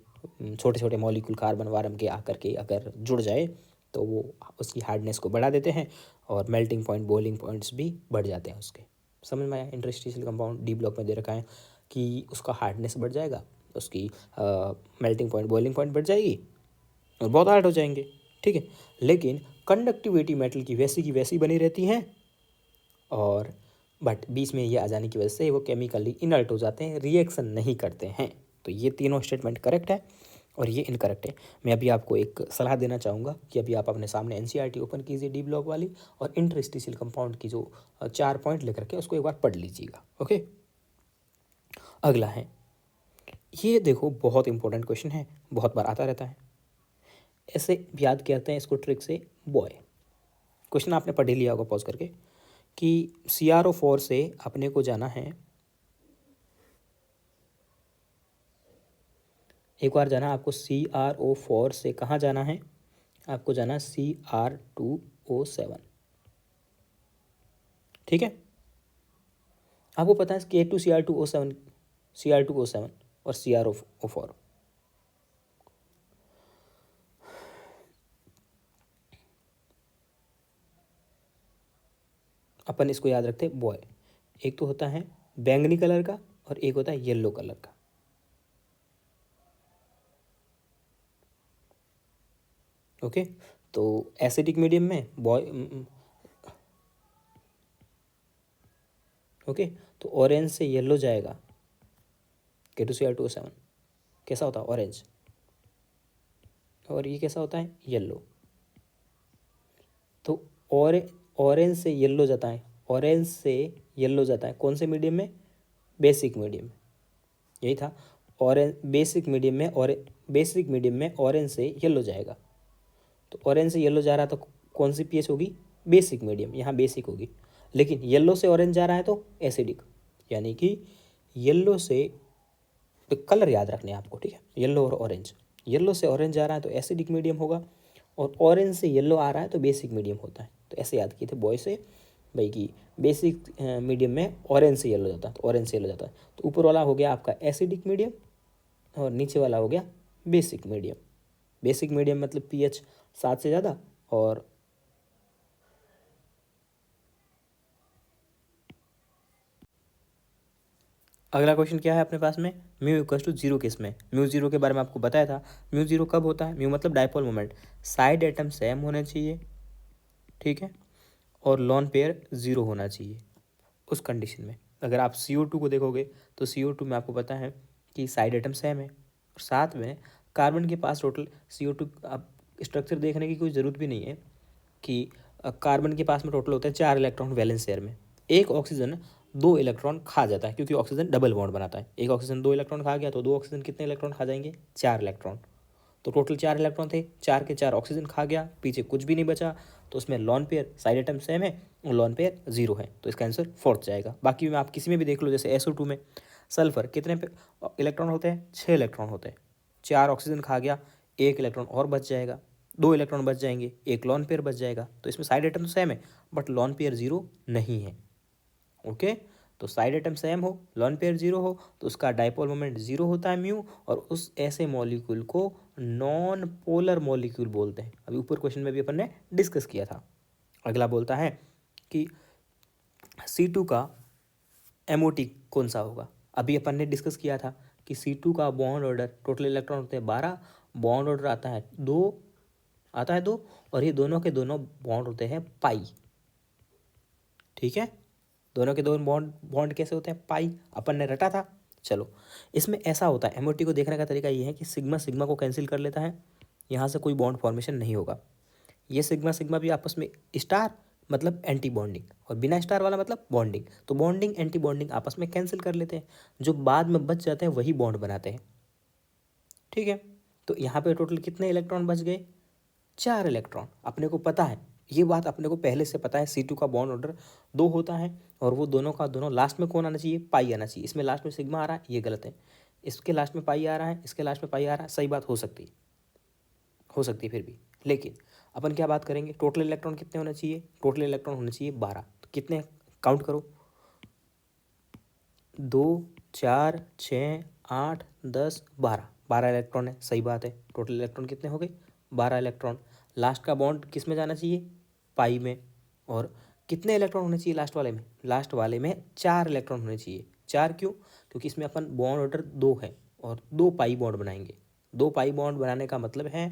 छोटे छोटे मॉलिक्यूल कार्बन वार्बन के आकर के अगर जुड़ जाए तो वो उसकी हार्डनेस को बढ़ा देते हैं और मेल्टिंग पॉइंट बॉइलिंग पॉइंट्स भी बढ़ जाते हैं उसके। समझ में आया? इंटरस्टिशियल कंपाउंड डी ब्लॉक में दे रखा है कि उसका हार्डनेस बढ़ जाएगा, उसकी मेल्टिंग पॉइंट बॉइलिंग पॉइंट बढ़ जाएगी और बहुत हार्ड हो जाएंगे। ठीक है, लेकिन कंडक्टिविटी मेटल की वैसी बनी रहती है, और बट बीच में ये आ जाने की वजह से वो केमिकली इनर्ट हो जाते हैं, रिएक्शन नहीं करते हैं। तो ये तीनों स्टेटमेंट करेक्ट है और ये इनकरेक्ट है। मैं अभी आपको एक सलाह देना चाहूँगा कि अभी आप अपने सामने एनसीईआरटी ओपन कीजिए डी ब्लॉक वाली, और इंटरस्टिशियल कंपाउंड की जो 4 पॉइंट लिख रखे हैं उसको एक बार पढ़ लीजिएगा। ओके, अगला है, ये देखो बहुत इंपॉर्टेंट क्वेश्चन है, बहुत बार आता रहता है। ऐसे याद करते हैं इसको ट्रिक से। बॉय, क्वेश्चन आपने पढ़ ही लिया होगा पॉज करके, कि CrO4 से अपने को जाना है, एक बार जाना आपको CrO4 से कहाँ जाना है? आपको जाना है Cr2O7। ठीक है, आपको पता है K2Cr2O7 Cr2O7 और CrO4। अपन इसको याद रखते हैं बॉय। एक तो होता है बैंगनी कलर का और एक होता है येलो कलर का। ओके, तो एसिडिक मीडियम में बॉय, ओके, तो ऑरेंज से येलो जाएगा K2Cr2O7। कैसा होता है? ऑरेंज। और ये कैसा होता है? येलो। तो ऑरेंज से येलो जाता है, ऑरेंज से येलो जाता है कौन से मीडियम में? बेसिक मीडियम में। यही था, ऑरेंज बेसिक मीडियम में, और बेसिक मीडियम में ऑरेंज से येलो जाएगा। तो ऑरेंज से येलो जा रहा है तो कौन सी पीएच होगी? बेसिक मीडियम, यहाँ बेसिक होगी। लेकिन येलो से ऑरेंज जा रहा है तो एसिडिक, यानी कि येलो से, तो कलर याद रखने हैं आपको, ठीक है, येलो और ऑरेंज। येलो से ऑरेंज जा रहा है तो एसिडिक मीडियम होगा, और ऑरेंज से येलो आ रहा है तो बेसिक मीडियम होता है। तो ऐसे याद किए थे बॉय से भाई कि बेसिक मीडियम में ऑरेंज से येलो जाता है, तो ऑरेंज से येलो जाता है। तो ऊपर वाला हो गया आपका एसिडिक मीडियम और नीचे वाला हो गया बेसिक मीडियम। बेसिक मीडियम मतलब पीएच 7 से ज़्यादा, और अगला क्वेश्चन क्या है अपने पास में? म्यू इक्वल्स टू जीरो किस में? म्यू जीरो के बारे में आपको बताया था। म्यू जीरो कब होता है? म्यू मतलब dipole moment, side atom same होने चाहिए, ठीक है, और लॉन पेयर जीरो होना चाहिए। उस कंडीशन में अगर आप CO2 को देखोगे तो CO2 में आपको पता है कि साइड एटम सेम है, और साथ में कार्बन के पास टोटल CO2, आप स्ट्रक्चर देखने की कोई ज़रूरत भी नहीं है कि कार्बन के पास में टोटल होता है 4 इलेक्ट्रॉन वैलेंस शेयर में। एक ऑक्सीजन 2 इलेक्ट्रॉन खा जाता है, क्योंकि ऑक्सीजन डबल बॉन्ड बनाता है। एक ऑक्सीजन 2 इलेक्ट्रॉन खा गया तो 2 ऑक्सीजन कितने इलेक्ट्रॉन खा जाएंगे? 4 इलेक्ट्रॉन। तो टोटल 4 इलेक्ट्रॉन थे, 4 के 4 ऑक्सीजन खा गया, पीछे कुछ भी नहीं बचा। तो उसमें lone pair, side atom same है और लॉन पेयर जीरो है, तो इसका आंसर फोर्थ जाएगा। बाकी में आप किसी में भी देख लो, जैसे SO2 में सल्फर कितने पे इलेक्ट्रॉन होते हैं? 6 इलेक्ट्रॉन होते हैं। 4 ऑक्सीजन खा गया, 1 इलेक्ट्रॉन और बच जाएगा, 2 इलेक्ट्रॉन बच जाएंगे, 1 लॉन पेयर बच जाएगा। तो इसमें साइड एटम तो सेम है बट लॉन पेयर जीरो नहीं है। ओके, तो साइड एटम सेम हो, लॉन पेयर जीरो हो, तो उसका डायपोल मोमेंट जीरो होता है म्यू, और उस ऐसे मॉलिक्यूल को नॉन पोलर मॉलिक्यूल बोलते हैं। अभी ऊपर क्वेश्चन में भी अपन ने डिस्कस किया था। अगला बोलता है कि C2 का MOT कौन सा होगा? अभी अपन ने डिस्कस किया था कि C2 का बॉन्ड ऑर्डर, टोटल इलेक्ट्रॉन होते हैं 12, बॉन्ड ऑर्डर आता है 2, और ये दोनों के दोनों बॉन्ड होते हैं पाई। ठीक है, दोनों के दोनों बॉन्ड कैसे होते हैं? पाई, अपन ने रटा था। चलो, इसमें ऐसा होता है, MOT को देखने का तरीका ये है कि सिग्मा सिग्मा को कैंसिल कर लेता है, यहाँ से कोई बॉन्ड फॉर्मेशन नहीं होगा। ये सिग्मा सिग्मा भी आपस में स्टार मतलब एंटी बॉन्डिंग, और बिना स्टार वाला मतलब बॉन्डिंग। तो बॉन्डिंग एंटी बॉन्डिंग आपस में कैंसिल कर लेते हैं, जो बाद में बच जाते हैं वही बॉन्ड बनाते हैं। ठीक है, तो यहाँ पे टोटल कितने इलेक्ट्रॉन बच गए? 4 इलेक्ट्रॉन। अपने को पता है, ये बात अपने को पहले से पता है, C2 का बॉन्ड ऑर्डर 2 होता है, और वो दोनों का दोनों लास्ट में कौन आना चाहिए? पाई आना चाहिए। इसमें लास्ट में सिग्मा आ रहा है, ये गलत है। इसके लास्ट में पाई आ रहा है, इसके लास्ट में पाई आ रहा है, सही बात हो सकती है, फिर भी। लेकिन अपन क्या बात करेंगे, टोटल इलेक्ट्रॉन कितने होने चाहिए? टोटल इलेक्ट्रॉन होने चाहिए 12। तो कितने काउंट करो, 2 4 6 8 10 12, 12 इलेक्ट्रॉन है, सही बात है। टोटल इलेक्ट्रॉन कितने हो गए? 12 इलेक्ट्रॉन। लास्ट का बॉन्ड किस में जाना चाहिए? पाई में। और कितने इलेक्ट्रॉन होने चाहिए लास्ट वाले में? लास्ट वाले में 4 इलेक्ट्रॉन होने चाहिए। 4 क्यों? क्योंकि इसमें अपन बॉन्ड ऑर्डर 2 है, और 2 पाई बॉन्ड बनाएंगे। 2 पाई बॉन्ड बनाने का मतलब है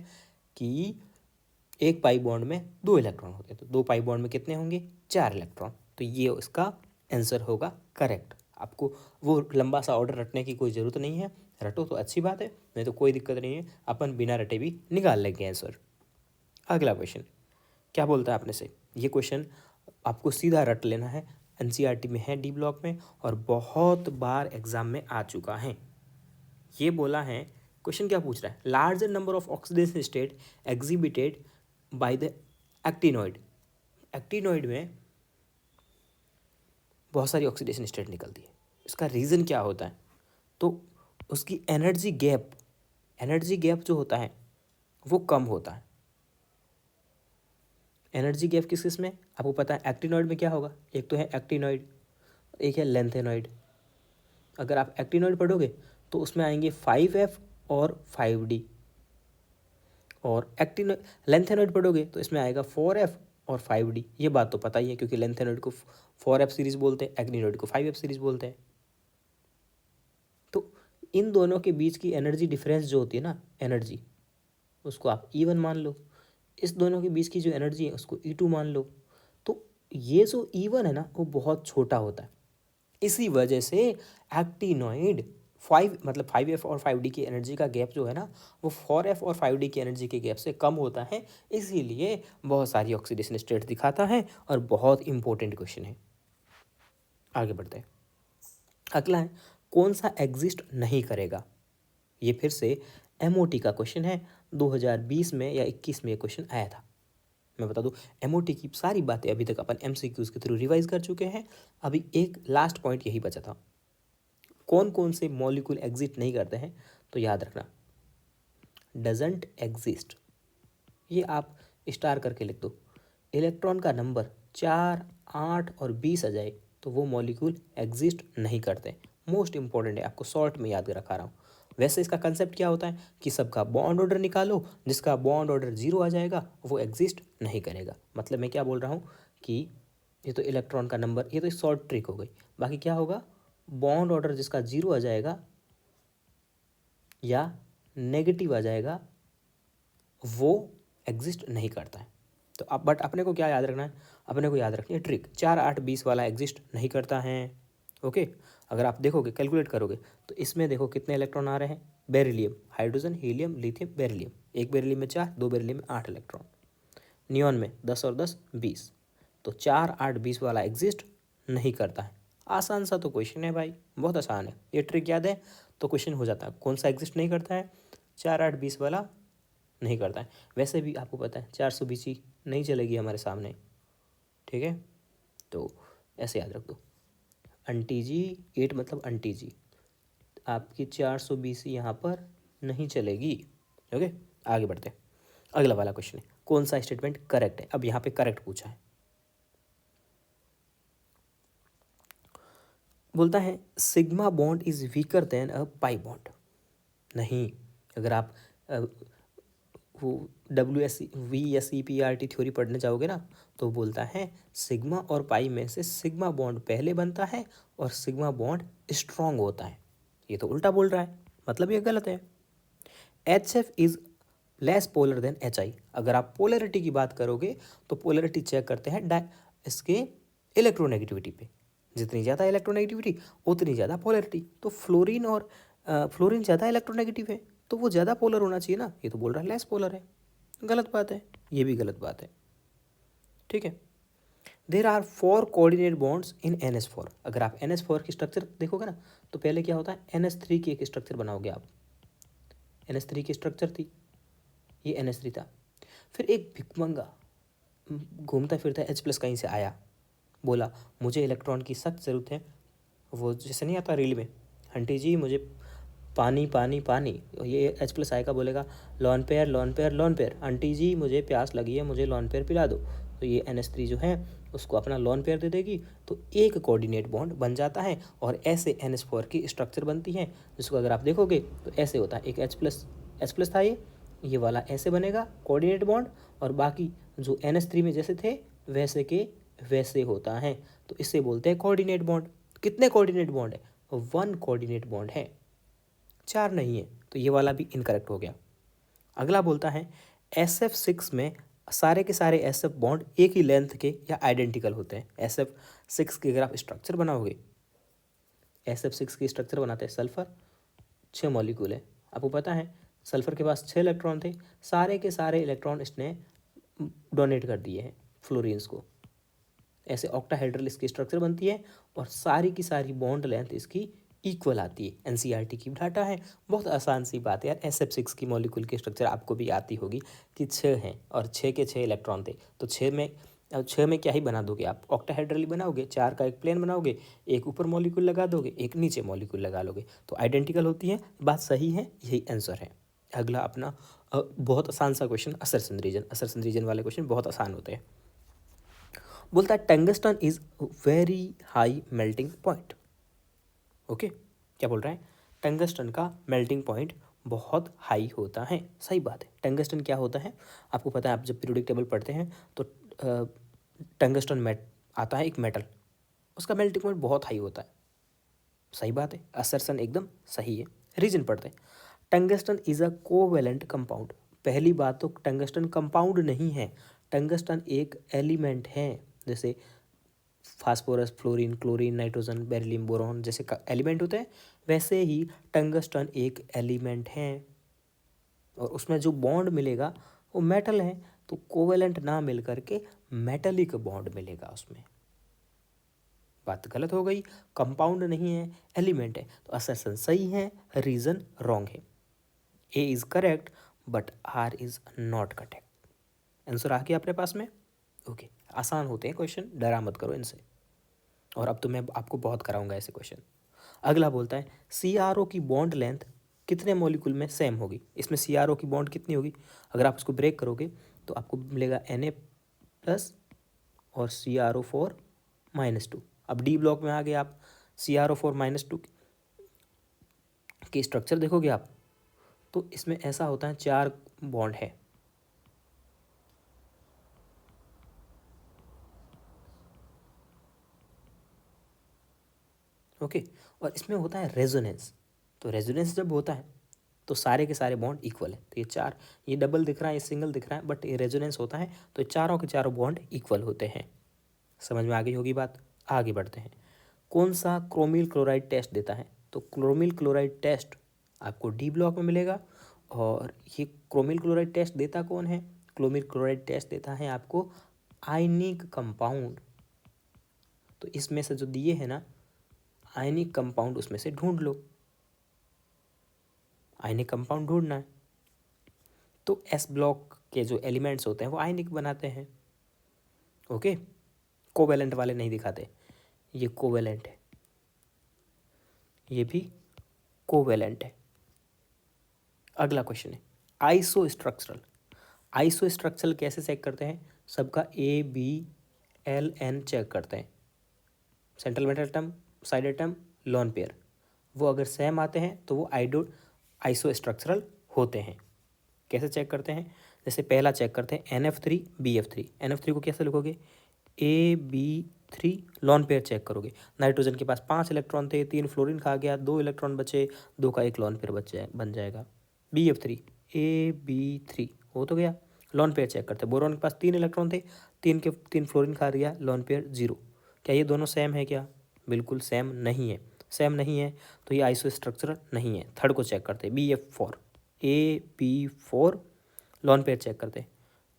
कि एक पाई बॉन्ड में 2 इलेक्ट्रॉन होते हैं, तो 2 पाई बॉन्ड में कितने होंगे? 4 इलेक्ट्रॉन। तो ये इसका आंसर होगा करेक्ट। आपको वो लंबा सा ऑर्डर रटने की कोई ज़रूरत नहीं है, रटो तो अच्छी बात है, नहीं तो कोई दिक्कत नहीं है, अपन बिना रटे भी निकाल लेंगे आंसर। अगला क्वेश्चन क्या बोलता है अपने से? ये क्वेश्चन आपको सीधा रट लेना है, NCERT में है, डी ब्लॉक में, और बहुत बार एग्जाम में आ चुका है। ये बोला है, क्वेश्चन क्या पूछ रहा है? Larger number of oxidation state exhibited by the actinoid. Actinoid में बहुत सारी ऑक्सीडेशन स्टेट निकलती है, इसका रीज़न क्या होता है? तो उसकी एनर्जी गैप जो होता है वो कम होता है। एनर्जी गैप किस किस में? आपको पता है एक्टिनॉइड में क्या होगा? एक तो है एक्टिनॉइड, एक है लेंथेनॉइड। अगर आप एक्टिनॉइड पढ़ोगे तो उसमें आएंगे 5F और 5D, और लेंथेनॉइड पढ़ोगे तो इसमें आएगा 4F और 5D। ये बात तो पता ही है, क्योंकि लेंथेनॉइड को 4F सीरीज बोलते हैं, एक्टिनॉइड को 5F सीरीज बोलते हैं। तो इन दोनों के बीच की एनर्जी डिफरेंस जो होती है ना, एनर्जी, उसको आप E1 मान लो। इस दोनों के बीच की जो एनर्जी है उसको E2 मान लो। तो ये जो E1 है ना, वो बहुत छोटा होता है। इसी वजह से एक्टिनॉइड 5F और 5D की एनर्जी का गैप जो है ना, वो 4F और 5D की एनर्जी के गैप से कम होता है। इसीलिए बहुत सारी ऑक्सीडेशन स्टेट दिखाता है, और बहुत इंपॉर्टेंट क्वेश्चन है। आगे बढ़ते हैं। अगला है, कौन सा एग्जिस्ट नहीं करेगा? ये फिर से MOT का क्वेश्चन है। 2020 में या 21 में ये क्वेश्चन आया था। मैं बता दूं, MOT की सारी बातें अभी तक अपन MCQs के थ्रू रिवाइज कर चुके हैं। अभी एक लास्ट पॉइंट यही बचा था, कौन कौन से मॉलिक्यूल एग्जिस्ट नहीं करते हैं? तो याद रखना, डजंट एग्जिस्ट, ये आप स्टार करके लिख दो। इलेक्ट्रॉन का नंबर 4 8 और 20 आ जाए तो वो मॉलिक्यूल एग्जिस्ट नहीं करते। मोस्ट इंपॉर्टेंट है, आपको शॉर्ट में याद रखा रहा हूँ। वैसे इसका कंसेप्ट क्या होता है कि सबका बॉन्ड ऑर्डर निकालो, जिसका बॉन्ड ऑर्डर 0 आ जाएगा वो एग्जिस्ट नहीं करेगा। मतलब मैं क्या बोल रहा हूँ कि ये तो इलेक्ट्रॉन का नंबर, ये तो शॉर्ट ट्रिक हो गई। बाकी क्या होगा, बॉन्ड ऑर्डर जिसका 0 आ जाएगा या नेगेटिव आ जाएगा वो एग्जिस्ट नहीं करता है। तो अब बट अपने को क्या याद रखना है? अपने को याद रखनी है ट्रिक, 4 8 20 वाला एग्जिस्ट नहीं करता है। ओके, अगर आप देखोगे, कैलकुलेट करोगे, तो इसमें देखो कितने इलेक्ट्रॉन आ रहे हैं? Beryllium, hydrogen, helium, lithium, beryllium. एक बेरिलियम में 4, 2 बेरिलियम में 8 इलेक्ट्रॉन। नियॉन में 10 और 10 20। तो 4 8 20 वाला एग्जिस्ट नहीं करता है। आसान सा तो क्वेश्चन है भाई, बहुत आसान है। ये ट्रिक याद है तो क्वेश्चन हो जाता है। कौन सा एग्जिस्ट नहीं करता है? 4 8 20 वाला नहीं करता है। वैसे भी आपको पता है 420 नहीं चलेगी हमारे सामने, ठीक है? तो ऐसे याद रख दो, अंटीजी 8 मतलब अंटीजी, आपकी 420 यहाँ पर नहीं चलेगी। ओके, आगे बढ़ते हैं। अगला वाला क्वेश्चन है, कौन सा स्टेटमेंट करेक्ट है? अब यहाँ पे करेक्ट पूछा है। बोलता है sigma bond is weaker then a pi bond. नहीं, अगर आप वो WSEPRT थ्योरी पढ़ने जाओगे ना, तो बोलता है सिग्मा और पाई में से सिग्मा बॉन्ड पहले बनता है और सिग्मा बॉन्ड स्ट्रॉन्ग होता है। ये तो उल्टा बोल रहा है, मतलब ये गलत है। HF is less polar than HI। अगर आप पोलरिटी की बात करोगे तो पोलरिटी चेक करते हैं इसके इलेक्ट्रोनेगेटिविटी पे। जितनी ज़्यादा इलेक्ट्रोनेगेटिविटी उतनी ज़्यादा पोलरिटी। तो फ्लोरीन ज़्यादा इलेक्ट्रोनेगेटिव है, तो वो ज़्यादा पोलर होना चाहिए ना। ये तो बोल रहा है लेस पोलर है, गलत बात है, ये भी गलत बात है। ठीक है, there are 4 coordinate bonds in NH4। अगर आप NH4 की स्ट्रक्चर देखोगे ना तो पहले क्या होता है, NH3 की एक स्ट्रक्चर बनाओगे आप। NH3 की स्ट्रक्चर थी, ये NH3 था। फिर एक भिखमंगा घूमता फिरता H+ कहीं से आया, बोला मुझे इलेक्ट्रॉन की सख्त ज़रूरत है। वो जैसे नहीं आता रील में, आंटी जी मुझे पानी पानी पानी, ये H+ आएगा, बोलेगा lone pair lone pair lone pair, aunty ji मुझे प्यास लगी है, मुझे लॉन पेयर पिला दो। तो ये NH3 जो है उसको अपना लॉन पेयर दे देगी, तो एक कोऑर्डिनेट बॉन्ड बन जाता है और ऐसे NH4 की स्ट्रक्चर बनती है, जिसको अगर आप देखोगे तो ऐसे होता है, एक H+ था, ये वाला ऐसे बनेगा कोऑर्डिनेट बॉन्ड, और बाकी जो NH3 में जैसे थे वैसे के वैसे होता है, तो इसे बोलते हैं कोऑर्डिनेट बॉन्ड। कितने कोऑर्डिनेट बॉन्ड है? 1 कोऑर्डिनेट बॉन्ड है, 4 नहीं है, तो ये वाला भी इनकरेक्ट हो गया। अगला बोलता है SF6 में सारे के सारे SF बॉन्ड एक ही लेंथ के या आइडेंटिकल होते हैं। SF6 की अगर आप स्ट्रक्चर बनाओगे, SF6 की स्ट्रक्चर बनाते हैं सल्फर, 6 मॉलिक्यूल है। आपको पता है सल्फर के पास 6 इलेक्ट्रॉन थे, सारे के सारे इलेक्ट्रॉन इसने डोनेट कर दिए हैं फ्लोरीन्स को। ऐसे ऑक्टाहेड्रल इसकी स्ट्रक्चर बनती है और सारी की सारी बॉन्ड लेंथ इसकी इक्वल आती है। NCERT की डाटा है, बहुत आसान सी बात है यार। SF6 की मॉलिक्यूल की स्ट्रक्चर आपको भी आती होगी कि 6 हैं और 6 के 6 इलेक्ट्रॉन थे, तो 6 में क्या ही बना दोगे आप, ऑक्टाहेड्रल ही बनाओगे, 4 का एक प्लेन बनाओगे, एक ऊपर मॉलिक्यूल लगा दोगे, एक नीचे मॉलिक्यूल लगा लोगे, तो आइडेंटिकल होती है। बात सही है, यही आंसर है। अगला अपना बहुत आसान सा question, assertion reason. Assertion reason वाले क्वेश्चन बहुत आसान होते हैं। बोलता है tungsten is very high melting point. Okay, क्या बोल रहा है? टंगस्टन का मेल्टिंग पॉइंट बहुत हाई होता है। सही बात है। टंगस्टन क्या होता है आपको पता है, आप जब पीरियोडिक टेबल पढ़ते हैं तो टंगस्टन मेट आता है एक मेटल, उसका मेल्टिंग पॉइंट बहुत हाई होता है। सही बात है, असर्सन एकदम सही है। रीजन पढ़ते हैं। Tungsten is a covalent compound. पहली बात तो टंगस्टन कंपाउंड नहीं है, टंगस्टन एक एलिमेंट है। जैसे phosphorus, fluorine, chlorine, nitrogen, beryllium, boron जैसे एलिमेंट होते हैं, वैसे ही टंगस्टन एक एलिमेंट है और उसमें जो बॉन्ड मिलेगा वो मेटल है, तो कोवेलेंट ना मिल करके मेटलिक बॉन्ड मिलेगा उसमें। बात गलत हो गई, कंपाउंड नहीं है, एलिमेंट है, तो असर्शन सही है, रीजन रॉन्ग है। A is correct but R is not correct. Answer आ गया अपने पास में। ओके, आसान होते हैं क्वेश्चन, डरा मत करो इनसे, और अब तो मैं आपको बहुत कराऊंगा ऐसे क्वेश्चन। अगला बोलता है CRO की बॉन्ड लेंथ कितने मॉलिक्यूल में सेम होगी। इसमें CRO की बॉन्ड कितनी होगी, अगर आप इसको ब्रेक करोगे तो आपको मिलेगा Na+ और CrO4-2। अब डी ब्लॉक में आ गए आप, CrO4-2 की स्ट्रक्चर देखोगे आप तो इसमें ऐसा होता है 4 बॉन्ड है। ओके, और इसमें होता है रेजोनेंस। तो रेजोनेंस जब होता है तो सारे के सारे बॉन्ड इक्वल है, तो ये 4, ये डबल दिख रहा है, ये सिंगल दिख रहा है, बट ये रेजोनेंस होता है तो चारों के चारों बॉन्ड इक्वल होते हैं। समझ में आ गई होगी बात। आगे बढ़ते हैं। कौन सा क्रोमिल क्लोराइड टेस्ट देता है? तो क्रोमिल क्लोराइड टेस्ट आपको डी ब्लॉक में मिलेगा। और ये क्रोमिल क्लोराइड टेस्ट देता कौन है? क्रोमिल क्लोराइड टेस्ट देता है आपको आयनिक कंपाउंड। तो इसमें से जो दिए हैं ना आयनिक कंपाउंड, उसमें से ढूंढ लो, आयनिक कंपाउंड ढूंढना है। तो एस ब्लॉक के जो एलिमेंट्स होते हैं वो आयनिक बनाते हैं। ओके, कोवेलेंट वाले नहीं दिखाते, ये कोवेलेंट है, ये भी कोवेलेंट है। अगला क्वेश्चन है आइसो स्ट्रक्चरल। आइसो स्ट्रक्चरल कैसे चेक करते हैं? सबका ABLN चेक करते हैं, central metal atom, side atom, lone pair. वो अगर सेम आते हैं तो वो आइसो स्ट्रक्चरल होते हैं। कैसे चेक करते हैं? जैसे पहला चेक करते हैं NF3BF3। NF3 को कैसे लिखोगे? AB3 लॉन पेयर चेक करोगे। नाइट्रोजन के पास 5 इलेक्ट्रॉन थे, 3 फ्लोरीन खा गया, 2 इलेक्ट्रॉन बचे, 2 का एक लॉन पेयर बन जाएगा। BF3 AB3 हो तो गया। लॉन पेयर चेक करते हैं। बोरॉन के पास 3 इलेक्ट्रॉन थे, 3 फ्लोरीन खा दिया, लॉन पेयर 0। क्या ये दोनों सेम है क्या? बिल्कुल सेम नहीं है। सेम नहीं है तो ये आइसो स्ट्रक्चरल नहीं है। थर्ड को चेक करते हैं BF4 AB4 lone pair check करते हैं।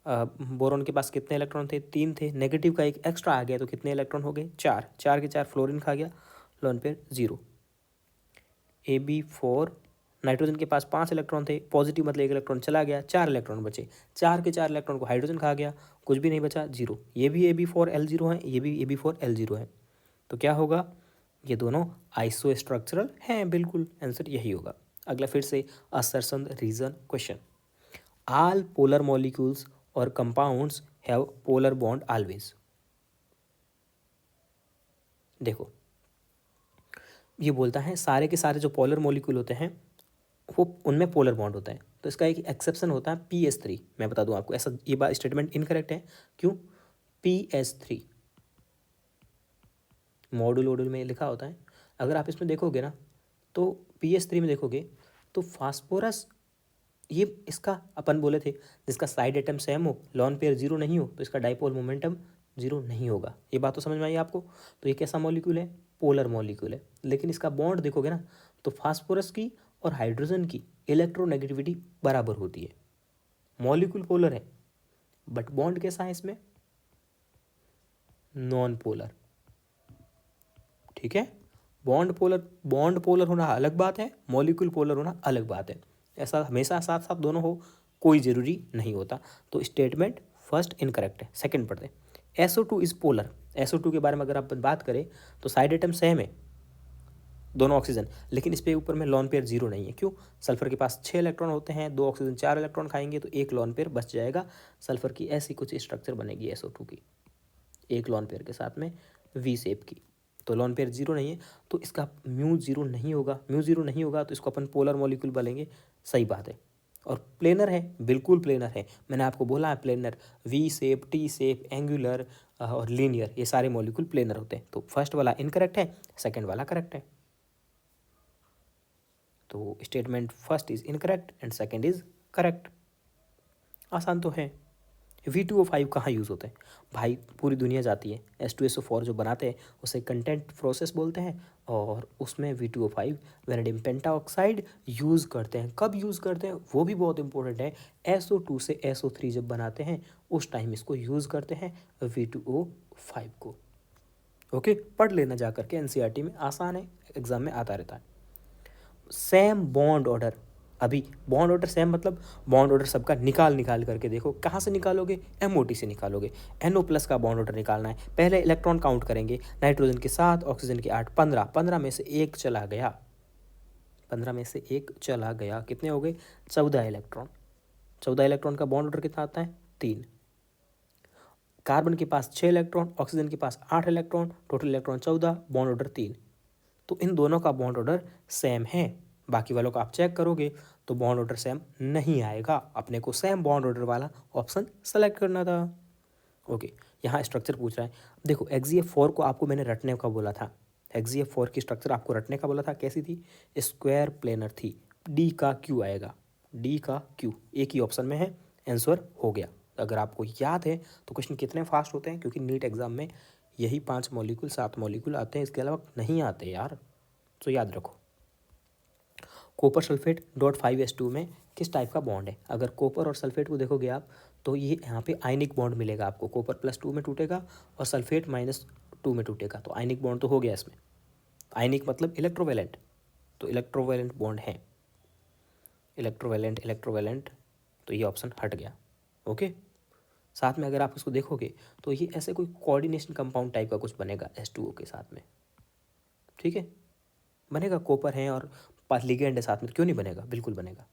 बोरॉन के पास कितने इलेक्ट्रॉन थे, 3 थे, नेगेटिव का एक एक्स्ट्रा आ गया तो कितने इलेक्ट्रॉन हो गए, 4, 4 के 4 फ्लोरीन खा गया, लोन पेयर 0। Ab4 नाइट्रोजन के पास 5 इलेक्ट्रॉन थे, पॉजिटिव मतलब एक इलेक्ट्रॉन चला गया, 4 इलेक्ट्रॉन बचे, 4 के 4 इलेक्ट्रॉन को हाइड्रोजन खा गया, कुछ भी नहीं बचा, 0। ये भी Ab4L0 है, ये भी Ab4L0 है, तो क्या होगा, ये दोनों आइसो स्ट्रक्चरल हैं, बिल्कुल आंसर यही होगा। अगला फिर से assertion reason question, all polar molecules और compounds have polar bond always. देखो ये बोलता है सारे के सारे जो पोलर मॉलिक्यूल होते हैं वो उनमें पोलर बॉन्ड होता है, तो इसका एक एक्सेप्शन होता है PS3। मैं बता दूं आपको, ऐसा ये बात स्टेटमेंट इनकरेक्ट है। क्यों, PS3 मॉड्यूल में लिखा होता है। अगर आप इसमें देखोगे ना तो PS3 में देखोगे तो फास्फोरस, ये इसका अपन बोले थे जिसका साइड एटम सेम हो, लॉन पेयर 0 नहीं हो, तो इसका डाइपोल मोमेंटम 0 नहीं होगा। ये बात तो समझ में आई आपको। तो ये कैसा मॉलिक्यूल है, पोलर मॉलिक्यूल है। लेकिन इसका बॉन्ड देखोगे ना तो फास्फोरस की और हाइड्रोजन की इलेक्ट्रोनेगेटिविटी बराबर होती है। मॉलिक्यूल पोलर है बट बॉन्ड कैसा है इसमें, नॉन पोलर। ठीक है, बॉन्ड पोलर होना अलग बात है, मॉलिक्यूल पोलर होना अलग बात है। ऐसा हमेशा साथ साथ दोनों हो कोई ज़रूरी नहीं होता। तो स्टेटमेंट फर्स्ट इनकरेक्ट है। सेकंड पढ़ते हैं, SO2 इज पोलर। SO2 के बारे में अगर आप बात करें तो साइड एटम सेम है, दोनों ऑक्सीजन, लेकिन इस पे ऊपर में लॉन पेयर 0 नहीं है। क्यों, सल्फर के पास 6 इलेक्ट्रॉन होते हैं, 2 ऑक्सीजन 4 इलेक्ट्रॉन खाएंगे तो एक लॉन पेयर बच जाएगा। सल्फर की ऐसी कुछ स्ट्रक्चर बनेगी SO2 की, एक लॉन पेयर के साथ में V शेप की। तो लॉन पेयर 0 नहीं है तो इसका μ0 नहीं होगा, μ0 नहीं होगा तो इसको अपन पोलर मॉलिक्यूल बोलेंगे। सही बात है। और प्लेनर है, बिल्कुल प्लेनर है। मैंने आपको बोला है planar, V shape, T shape, angular और लीनियर, ये सारे मॉलिक्यूल प्लेनर होते हैं। तो फर्स्ट वाला इनकरेक्ट है, सेकेंड वाला करेक्ट है। तो statement first is incorrect and second is correct. आसान तो है। V2O5 कहाँ यूज़ होते हैं भाई, पूरी दुनिया जाती है। H2SO4 जो बनाते हैं उसे कंटेंट प्रोसेस बोलते हैं, और उसमें V2O5 वेनेडियम पेंटाऑक्साइड यूज़ करते हैं। कब यूज़ करते हैं वो भी बहुत इंपॉर्टेंट है। SO2 से SO3 जब बनाते हैं उस टाइम इसको यूज़ करते हैं V2O5 को। ओके, पढ़ लेना जा करके, NCERT में आसान है, एग्जाम में आता रहता है। सेम बॉन्ड ऑर्डर, अभी बॉन्ड ऑर्डर सेम मतलब बॉन्ड ऑर्डर सबका निकाल करके देखो। कहाँ से निकालोगे, MOT से निकालोगे। NO+ का बॉन्ड ऑर्डर निकालना है। पहले इलेक्ट्रॉन काउंट करेंगे, नाइट्रोजन के 7, ऑक्सीजन के 8, 15, 15 में से एक चला गया, 15 में से एक चला गया, कितने हो गए, 14 इलेक्ट्रॉन। 14 इलेक्ट्रॉन का बॉन्ड ऑर्डर कितना आता है, 3। कार्बन के पास 6 इलेक्ट्रॉन, ऑक्सीजन के पास 8 electron, total electron 14, bond order 3। तो इन दोनों का बॉन्ड ऑर्डर सेम है। बाकी वालों का आप चेक करोगे तो बॉन्ड ऑर्डर सेम नहीं आएगा। अपने को सेम बॉन्ड ऑर्डर वाला ऑप्शन सेलेक्ट करना था। ओके, यहाँ स्ट्रक्चर पूछ रहा है। देखो XeF4 को आपको मैंने रटने का बोला था। XeF4 की स्ट्रक्चर आपको रटने का बोला था। कैसी थी, स्क्वायर प्लेनर थी। D का Q आएगा, D का Q एक ही ऑप्शन में है, आंसर हो गया। अगर आपको याद है तो क्वेश्चन कितने फास्ट होते हैं, क्योंकि नीट एग्जाम में यही 5 मॉलिक्यूल 7 मॉलिक्यूल आते हैं, इसके अलावा नहीं आते यार, तो याद रखो। कॉपर सल्फेट .5s2 में किस टाइप का बॉन्ड है। अगर कॉपर और सल्फेट को देखोगे आप तो ये यहाँ पे आयनिक बॉन्ड मिलेगा आपको। कॉपर +2 में टूटेगा और सल्फेट -2 में टूटेगा, तो आयनिक बॉन्ड तो हो गया इसमें। आयनिक मतलब इलेक्ट्रोवेलेंट, तो इलेक्ट्रोवेलेंट बॉन्ड है, इलेक्ट्रोवेलेंट, तो ये ऑप्शन हट गया। ओके, साथ में अगर आप इसको देखोगे तो ये ऐसे कोई कोऑर्डिनेशन कंपाउंड टाइप का कुछ बनेगा H2O के साथ में। ठीक है, बनेगा, कॉपर है और 5 लिगेंड है साथ में, क्यों नहीं बनेगा, बिल्कुल बनेगा।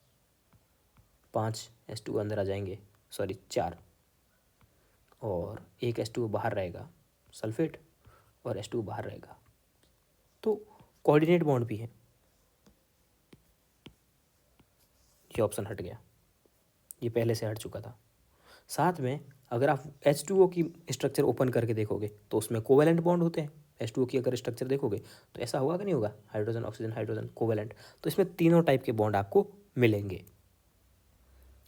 5 H2O अंदर आ जाएंगे, सॉरी 4, और एक H2O बाहर रहेगा, सल्फेट, और H2O बाहर रहेगा, तो कोऑर्डिनेट बॉन्ड भी है। ये ऑप्शन हट गया, ये पहले से हट चुका था। साथ में अगर आप H2O की स्ट्रक्चर ओपन करके देखोगे तो उसमें कोवेलेंट बॉन्ड होते हैं। H2O की अगर स्ट्रक्चर देखोगे तो ऐसा होगा कि नहीं होगा, हाइड्रोजन ऑक्सीजन हाइड्रोजन कोवेलेंट, तो इसमें तीनों टाइप के बॉन्ड आपको मिलेंगे।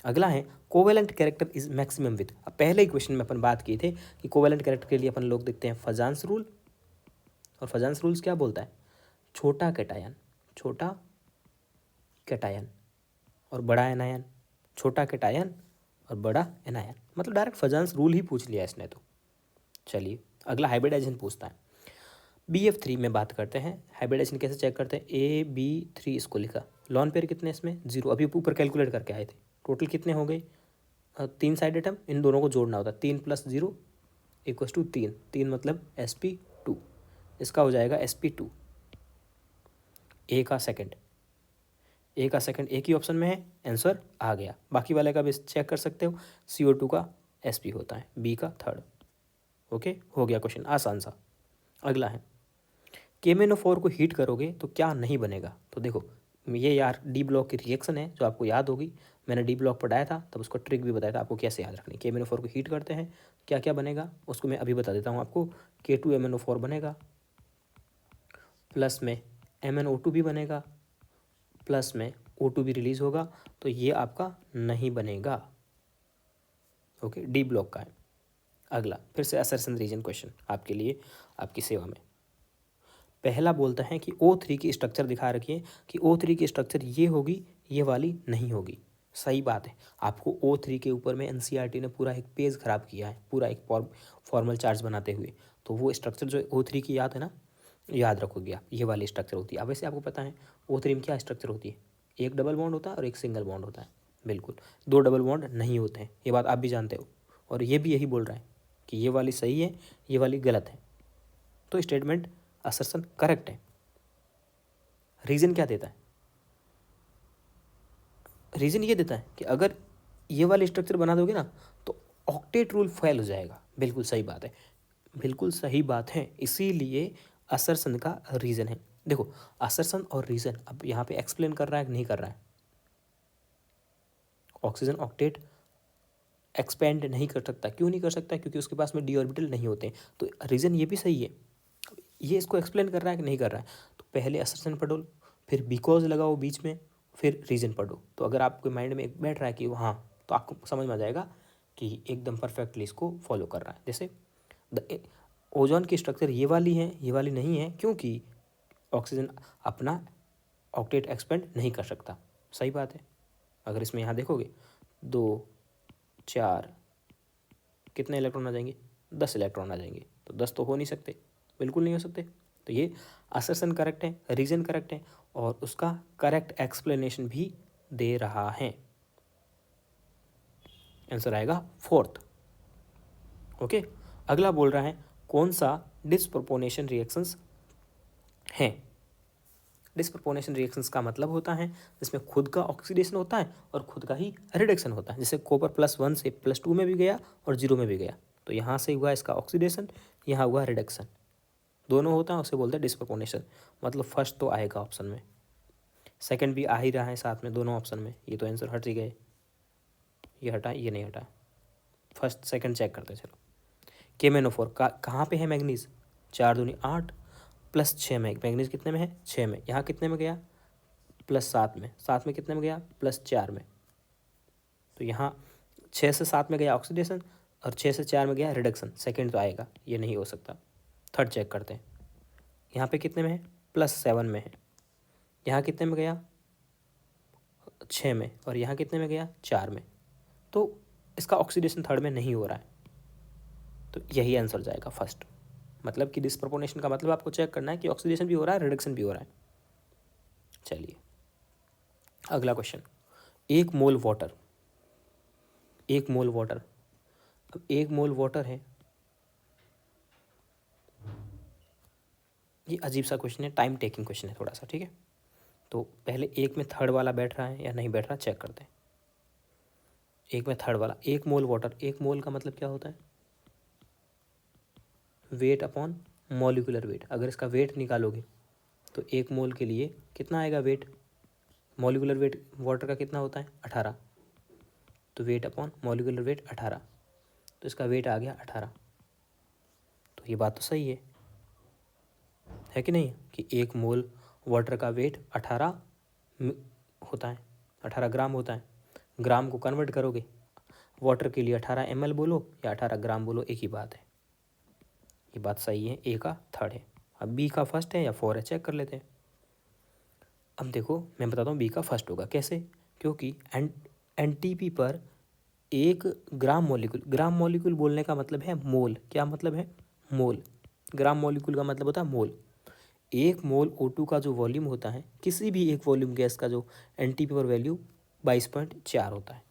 अगला है covalent character is maximum with. अब पहले ही क्वेश्चन में अपन बात की थे कि कोवेलेंट कैरेक्टर के लिए अपन लोग देखते हैं फजान्स रूल, और फजान्स रूल्स क्या बोलता है, छोटा कैटायन और बड़ा एनायन, छोटा कैटायन और बड़ा एनायन, मतलब डायरेक्ट फजांस रूल ही पूछ लिया इसने तो। चलिए अगला हाइब्रिडाइजेशन पूछता है। BF3 में बात करते हैं, हाइब्रिडाइजेशन कैसे चेक करते हैं। AB3 इसको लिखा, लॉन पेयर कितने इसमें 0, अभी ऊपर कैलकुलेट करके आए थे। टोटल कितने हो गए 3 साइड एटम, इन दोनों को जोड़ना होता है। 3 + 0 = 3, 3 मतलब sp2, इसका हो जाएगा sp2। ए का सेकंड एक ही ऑप्शन में है, आंसर आ गया। बाकी वाले का भी चेक कर सकते हो, CO2 का sp होता है, बी का थर्ड। ओके, हो गया क्वेश्चन आसान सा। अगला है, KMnO4 को हीट करोगे तो क्या नहीं बनेगा। तो देखो ये यार डी ब्लॉक की रिएक्शन है जो आपको याद होगी, मैंने डी ब्लॉक पढ़ाया था तब उसको ट्रिक भी बताया था आपको कैसे याद रखनी। KMnO4 को हीट करते हैं क्या क्या बनेगा उसको मैं अभी बता देता हूँ आपको। K2MnO4 बनेगा, प्लस में MnO2 भी बनेगा, प्लस में O2 भी रिलीज होगा, तो ये आपका नहीं बनेगा। ओके, डी ब्लॉक का है। अगला फिर से असर्शन रीजन क्वेश्चन आपके लिए, आपकी सेवा में। पहला बोलता है कि O3 की स्ट्रक्चर दिखा रखिए कि O3 की स्ट्रक्चर ये होगी, ये वाली नहीं होगी। सही बात है, आपको O3 के ऊपर में NCERT ने पूरा एक पेज ख़राब किया है, पूरा एक फॉर्मल चार्ट्स बनाते हुए। तो वो स्ट्रक्चर जो O3 की याद है ना, याद रखोगे आप, ये वाली स्ट्रक्चर होती है। अब वैसे आपको पता है O3 में क्या स्ट्रक्चर होती है, एक डबल बॉन्ड होता है और एक सिंगल बॉन्ड होता है। बिल्कुल, 2 डबल बॉन्ड नहीं होते हैं, ये बात आप भी जानते हो, और ये भी यही बोल रहा है कि ये वाली सही है, ये वाली गलत है। तो स्टेटमेंट असर्शन करेक्ट है। रीज़न क्या देता है, रीज़न ये देता है कि अगर ये वाली स्ट्रक्चर बना दोगे ना तो ऑक्टेट रूल फेल हो जाएगा। बिल्कुल सही बात है, बिल्कुल सही बात है, इसीलिए असर्शन का रीज़न है। देखो असर्शन और रीज़न अब यहाँ पे एक्सप्लेन कर रहा है कि नहीं कर रहा है। ऑक्सीजन ऑक्टेट एक्सपेंड नहीं कर सकता, क्यों नहीं कर सकता, क्योंकि उसके पास में डी ऑर्बिटल नहीं होते। तो रीज़न ये भी सही है, ये इसको एक्सप्लेन कर रहा है कि नहीं कर रहा है। तो पहले असर्शन पढ़ो, फिर बिकॉज लगाओ बीच में, फिर रीज़न पढ़ो। तो अगर आपके माइंड में एक बैठ रहा है कि हाँ, तो आपको समझ में आ जाएगा कि एकदम परफेक्टली इसको फॉलो कर रहा है। जैसे ओजोन की स्ट्रक्चर ये वाली है, ये वाली नहीं है, क्योंकि ऑक्सीजन अपना ऑक्टेट एक्सपेंड नहीं कर सकता। सही बात है। अगर इसमें यहाँ देखोगे 2 4 कितने इलेक्ट्रॉन आ जाएंगे, 10 इलेक्ट्रॉन आ जाएंगे। तो 10 तो हो नहीं सकते, बिल्कुल नहीं हो सकते। तो ये असर्शन करेक्ट है, रीज़न करेक्ट है, और उसका करेक्ट एक्सप्लेनेशन भी दे रहा है। आंसर आएगा 4th। ओके, अगला बोल रहा है कौन सा डिस्प्रोपोर्शनेशन रिएक्शंस हैं। डिस्प्रोपोर्शनेशन रिएक्शंस का मतलब होता है जिसमें खुद का ऑक्सीडेशन होता है और खुद का ही रिडक्शन होता है। जैसे कॉपर +1 से +2 में भी गया और 0 में भी गया, तो यहाँ से हुआ इसका ऑक्सीडेशन, यहाँ हुआ रिडक्शन, दोनों होता है, उसे बोलते हैं डिस्प्रोपोर्शनेशन। मतलब फर्स्ट तो आएगा ऑप्शन में, सेकंड भी आ ही रहा है साथ में दोनों ऑप्शन में। ये तो आंसर हट ही गए, ये हटा, ये नहीं हटा। फर्स्ट सेकंड चेक करते हैं। चलो KMnO4 का कहाँ पे है मैग्नीज, 4 दूनी 8 +6 में, मैग्नीज कितने में है 6 में, यहाँ कितने में गया +7 में, 7 में कितने में गया +4 में। तो यहाँ 6 से 7 में गया ऑक्सीडेशन और 6 से 4 में गया रिडक्शन, सेकंड तो आएगा, ये नहीं हो सकता। थर्ड चेक करते हैं, यहाँ पे कितने में है +7 में है, यहाँ कितने में गया 6 में, और यहाँ कितने में गया 4 में। तो इसका ऑक्सीडेशन थर्ड में नहीं हो रहा है, तो यही आंसर जाएगा फर्स्ट। मतलब कि डिस्प्रोपोर्शनेशन का मतलब आपको चेक करना है कि ऑक्सीडेशन भी हो रहा है, रिडक्शन भी हो रहा है। चलिए अगला क्वेश्चन, 1 मोल वाटर, 1 मोल वाटर, अब 1 मोल वाटर है, ये अजीब सा क्वेश्चन है, टाइम टेकिंग क्वेश्चन है थोड़ा सा, ठीक है। तो पहले एक में थर्ड वाला बैठ रहा है या नहीं बैठ रहा चेक करते हैं। एक में थर्ड वाला, 1 मोल वाटर, 1 मोल का मतलब क्या होता है, वेट अपॉन मॉलिक्यूलर वेट। अगर इसका वेट निकालोगे तो 1 मोल के लिए कितना आएगा वेट, मॉलिक्यूलर वेट वाटर का कितना होता है 18, तो वेट अपॉन मॉलिक्यूलर वेट 18, तो इसका वेट आ गया 18। तो ये बात तो सही है कि नहीं, कि 1 मोल वाटर का वेट 18 होता है, 18 ग्राम होता है। ग्राम को कन्वर्ट करोगे वाटर के लिए 18 ml बोलो या 18 ग्राम बोलो, एक ही बात है। ये बात सही है, ए का थर्ड है। अब बी का फर्स्ट है या 4 है चेक कर लेते हैं। अब देखो मैं बताता हूँ बी का फर्स्ट होगा कैसे, क्योंकि NTP पर एक ग्राम मॉलिक्यूल बोलने का मतलब है मोल। क्या मतलब है? मोल। ग्राम मॉलिक्यूल का मतलब होता है मोल। एक मोल O2 का जो वॉल्यूम होता है, किसी भी एक वॉल्यूम गैस का जो एनटी पावर वैल्यू 22.4 होता है।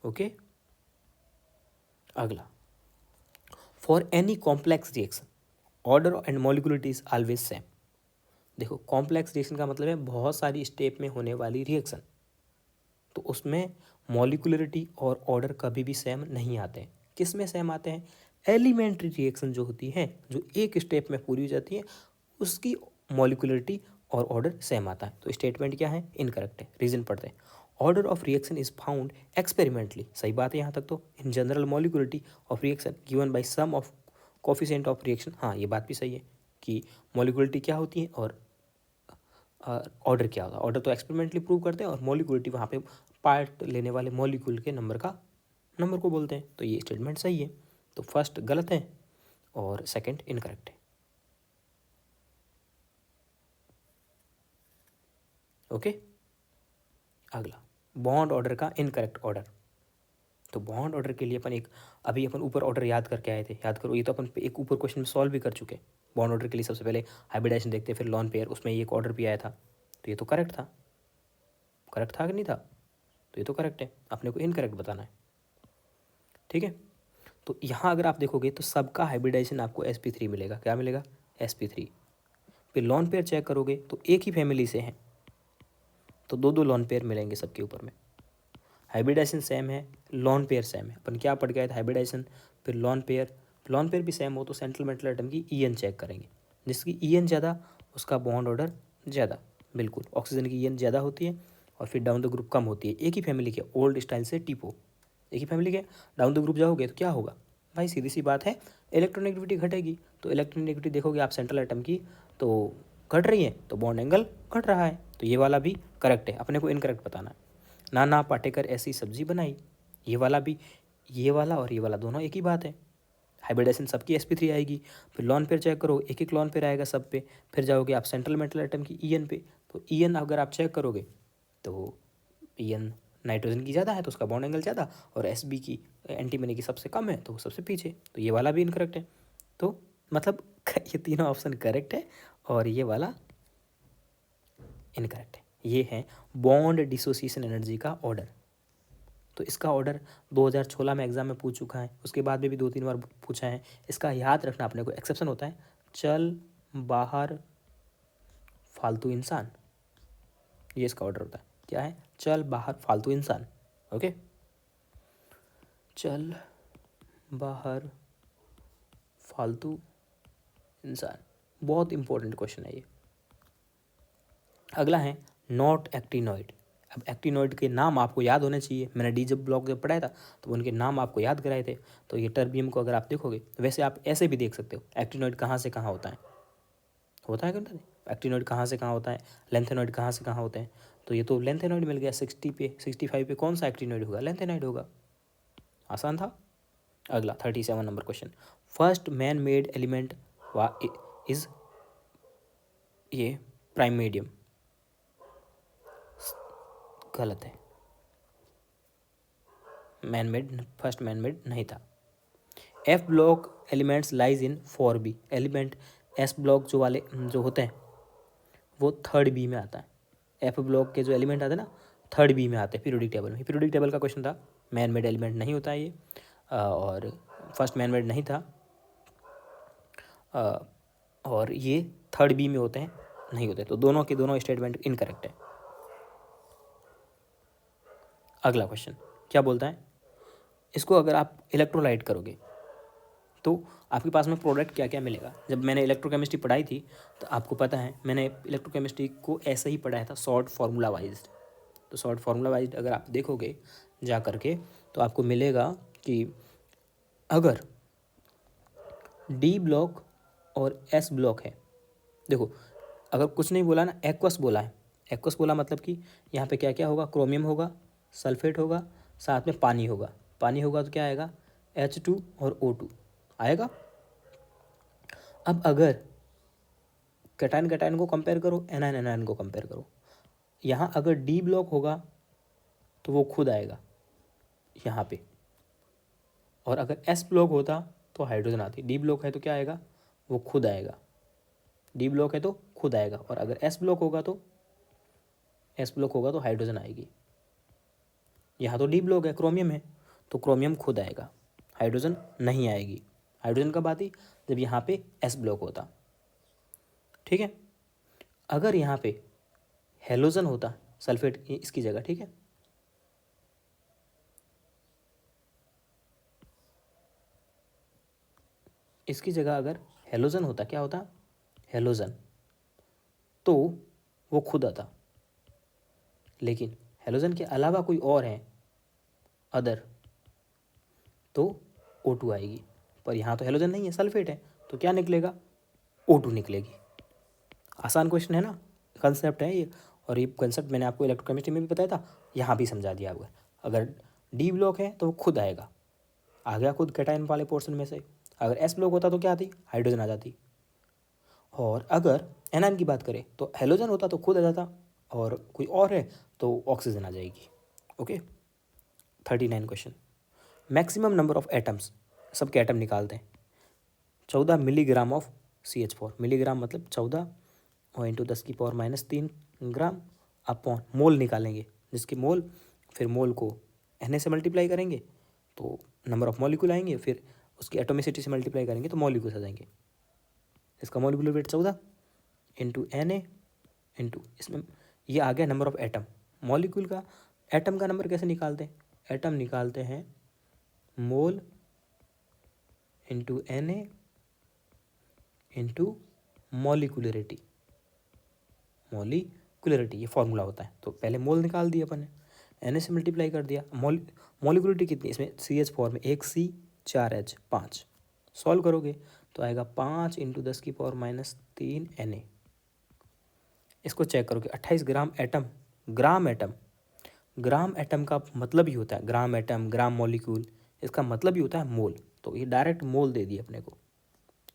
ओके। अगला, for any complex reaction order and molecularity is always same. देखो, कॉम्प्लेक्स रिएक्शन का मतलब है बहुत सारी स्टेप में होने वाली रिएक्शन, तो उसमें मॉलिक्यूलरिटी और ऑर्डर कभी भी सेम नहीं आते हैं। किस में सेम आते हैं? एलिमेंट्री रिएक्शन जो होती है, जो एक स्टेप में पूरी हो जाती है, उसकी मॉलिक्यूलरिटी और ऑर्डर सेम आता है। तो स्टेटमेंट क्या है? इनकरेक्ट है। रीजन पढ़ते हैं। Order of reaction is found experimentally, सही बात है यहाँ तक तो। In general molecularity of reaction given by sum of coefficient of reaction, हाँ ये बात भी सही है कि मॉलिक्यूलरिटी क्या होती है और ऑर्डर क्या होता है। ऑर्डर तो एक्सपेरिमेंटली प्रूव करते हैं और मॉलिक्यूलरिटी वहाँ पे पार्ट लेने वाले मॉलिक्यूल के नंबर को बोलते हैं। तो ये स्टेटमेंट सही है। तो फर्स्ट गलत है और सेकंड इनकरेक्ट है। ओके। अगला, बॉन्ड ऑर्डर का इनकरेक्ट ऑर्डर। तो बॉन्ड ऑर्डर के लिए अपन ऊपर ऑर्डर याद करके आए थे, याद करो। ये तो अपन एक ऊपर क्वेश्चन में सॉल्व भी कर चुके। बॉन्ड ऑर्डर के लिए सबसे पहले हाइब्रिडाइजेशन देखते हैं, फिर लॉन पेयर, उसमें ये एक ऑर्डर भी आया था। तो ये तो करेक्ट था। करेक्ट था कि नहीं था? तो ये तो करेक्ट है, अपने को इनकरेक्ट बताना है। ठीक है। तो यहाँ अगर आप देखोगे तो सबका हाइब्रिडाइजेशन आपको sp3 मिलेगा। क्या मिलेगा? sp3। फिर लॉन पेयर चेक करोगे तो एक ही फैमिली से हैं, तो दो दो लॉन पेयर मिलेंगे सबके ऊपर में। हाइब्रिडाइजेशन सेम है, लॉन पेयर सेम है। अपन क्या पढ़ गए थे? हाइब्रिडाइजेशन, फिर लॉन पेयर। लॉन पेयर भी सेम हो तो सेंट्रल मेटल एटम की EN चेक करेंगे। जिसकी EN ज़्यादा, उसका बॉन्ड ऑर्डर ज़्यादा। बिल्कुल, ऑक्सीजन की EN ज़्यादा होती है और फिर डाउन द ग्रुप कम होती है। एक ही फैमिली के, ओल्ड स्टाइल से टीपो, एक ही फैमिली के डाउन द ग्रुप जाओगे तो क्या होगा भाई? सीधी सी बात है, इलेक्ट्रोनेगेटिविटी घटेगी। तो इलेक्ट्रोनेगेटिविटी देखोगे आप सेंट्रल एटम की तो घट रही है, तो बॉन्ड एंगल घट रहा है। तो ये वाला भी करेक्ट है, अपने को इनकरेक्ट बताना है। नाना पाटेकर ऐसी सब्जी बनाई, ये वाला भी, ये वाला और ये वाला दोनों एक ही बात है। हाइब्रिडाइजेशन सबकी sp3 आएगी। फिर लॉन पेयर चेक करो, एक एक लॉन पेयर आएगा सब पे। फिर जाओगे आप सेंट्रल मेटल एटम की EN पे, तो EN अगर आप चेक करोगे तो EN नाइट्रोजन की ज़्यादा है तो उसका बॉन्ड एंगल ज़्यादा, और SB की, एंटीमनी की सबसे कम है तो वो सबसे पीछे। तो ये वाला भी इनकरेक्ट है। तो मतलब ये तीनों ऑप्शन करेक्ट है और ये वाला इनकरेक्ट है। ये है बॉन्ड डिसोसिएशन एनर्जी का ऑर्डर। तो इसका ऑर्डर 2016 में एग्जाम में पूछ चुका है, उसके बाद भी 2-3 बार पूछा है। इसका याद रखना अपने को। एक्सेप्शन होता है, चल बाहर फालतू इंसान, ये इसका ऑर्डर होता है। क्या है? चल बाहर फालतू इंसान। ओके, चल बाहर फालतू इंसान, बहुत इंपॉर्टेंट क्वेश्चन है ये। अगला है नॉट एक्टिनॉइड। अब एक्टिनॉइड के नाम आपको याद होने चाहिए। मैंने डी जब ब्लॉक जब पढ़ाया था तो उनके नाम आपको याद कराए थे। तो ये टर्बियम को अगर आप देखोगे, वैसे आप ऐसे भी देख सकते हो एक्टिनॉइड कहाँ से कहाँ होता है। होता है कि नहीं? एक्टिनॉइड कहाँ से कहाँ होता है, लेंथेनॉइड कहाँ से कहाँ होते हैं। तो ये तो लेंथेनॉइड मिल गया। 60 पे 65 पे कौन सा एक्टिनॉइड होगा? लेंथेनॉइड होगा। आसान था। अगला 37 number question, first man made element is, ये प्राइम मीडियम, गलत है। फर्स्ट मैन मेड नहीं था। F block elements lies in 4B element. S block जो वाले जो होते हैं वो 3rd B में आता है। F ब्लॉक के जो एलिमेंट आते हैं ना 3rd B में आते हैं पीरियोडिक टेबल में। पीरियोडिक टेबल का क्वेश्चन था, मैन मेड एलिमेंट नहीं होता है ये, और फर्स्ट मैन मेड नहीं था, और ये 3rd B में होते हैं, नहीं होते। तो दोनों के दोनों स्टेटमेंट इनकरेक्ट है। अगला क्वेश्चन क्या बोलता है, इसको अगर आप इलेक्ट्रोलाइट करोगे तो आपके पास में प्रोडक्ट क्या क्या मिलेगा। जब मैंने इलेक्ट्रोकेमिस्ट्री पढ़ाई थी तो आपको पता है मैंने इलेक्ट्रोकेमिस्ट्री को ऐसे ही पढ़ाया था, शॉर्ट फार्मूला वाइज। तो शॉर्ट फार्मूला वाइज अगर आप देखोगे जा करके तो आपको मिलेगा कि अगर डी ब्लॉक और एस ब्लॉक है, देखो अगर कुछ नहीं बोला ना, एक्वस बोला है। एक्वस बोला मतलब कि यहाँ पे क्या क्या होगा, क्रोमियम होगा, सल्फेट होगा, साथ में पानी होगा। पानी होगा तो क्या आएगा, H2 और O2 आएगा। अब अगर कैटायन कैटायन को कंपेयर करो, एनायन एनायन को कंपेयर करो, यहाँ अगर डी ब्लॉक होगा तो वो खुद आएगा, यहाँ पे, और अगर एस ब्लॉक होता तो हाइड्रोजन आती। डी ब्लॉक है तो क्या आएगा, वो खुद आएगा। डी ब्लॉक है तो खुद आएगा, और अगर एस ब्लॉक होगा तो हाइड्रोजन आएगी। यहाँ तो डी ब्लॉक है, क्रोमियम है, तो क्रोमियम खुद आएगा, हाइड्रोजन नहीं आएगी। हाइड्रोजन कब आती, जब यहाँ पे एस ब्लॉक होता। ठीक है, अगर यहाँ पे हेलोजन होता, सल्फेट इसकी जगह, ठीक है, इसकी जगह अगर हेलोजन होता, क्या होता, हेलोजन, तो वो खुद आता। लेकिन हेलोजन के अलावा कोई और है, अदर, तो O2 आएगी। पर यहाँ तो हेलोजन नहीं है, सल्फेट है, तो क्या निकलेगा, O2 निकलेगी। आसान क्वेश्चन है ना, कंसेप्ट है ये, और ये कंसेप्ट मैंने आपको इलेक्ट्रोकेमिस्ट्री में भी बताया था, यहाँ भी समझा दिया हुआ है। अगर डी ब्लॉक है तो वो खुद आएगा, आ गया खुद कैटायन वाले पोर्शन में से। अगर एस ब्लॉक होता तो क्या आती, हाइड्रोजन आ जाती। और अगर एनायन की बात करें तो हेलोजन होता तो खुद आ जाता, और कोई और है तो ऑक्सीजन आ जाएगी। Okay, 39 question. Maximum number of atoms, सबके एटम निकालते हैं। 14 मिलीग्राम ऑफ CH4, मिलीग्राम मतलब 14 और इंटू 10⁻³ ग्राम अपॉन मोल निकालेंगे, जिसकी मोल, फिर मोल को Na से मल्टीप्लाई करेंगे तो नंबर ऑफ मॉलिक्यूल आएंगे, फिर उसकी एटोमिसिटी से मल्टीप्लाई करेंगे तो मॉलिक्यूल्स आ जाएंगे। इसका molecular weight 14 into Na into इसमें ये आ गया नंबर ऑफ एटम। मॉलिक्यूल का, एटम का नंबर कैसे निकालते हैं, एटम निकालते हैं mole into Na into molecularity, molecularity ये फॉर्मूला होता है। तो पहले मोल निकाल दिया अपन ने, Na से मल्टीप्लाई कर दिया। मॉलिक्यूलरिटी कितनी, इसमें CH4 में 1 C 4 H 5, सॉल्व करोगे तो आएगा 5 इंटू 10⁻³ Na। इसको चेक करोगे, 28 ग्राम एटम, ग्राम एटम का मतलब ही होता है, ग्राम एटम, ग्राम मॉलिक्यूल, इसका मतलब ही होता है मोल। तो ये डायरेक्ट मोल दे दिए अपने को,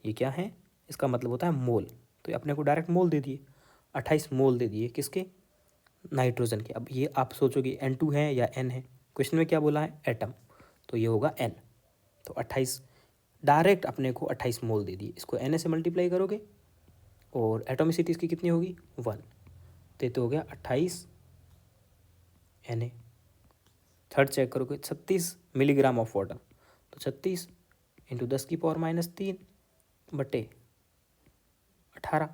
ये क्या है, इसका मतलब होता है मोल, तो ये अपने को डायरेक्ट मोल दे दिए, 28 मोल दे दिए, किसके, नाइट्रोजन के। अब ये आप सोचोगे N2 है या N है, क्वेश्चन में क्या बोला है, एटम, तो ये होगा N। तो 28 डायरेक्ट अपने को 28 मोल दे दिए। इसको Na से मल्टीप्लाई करोगे और एटोमिसिटी इसकी कितनी होगी, 1, तो हो गया 28 Na। थर्ड चेक करोगे, 36 मिलीग्राम ऑफ वाटर, तो 36 इंटू 10⁻³ बटे 18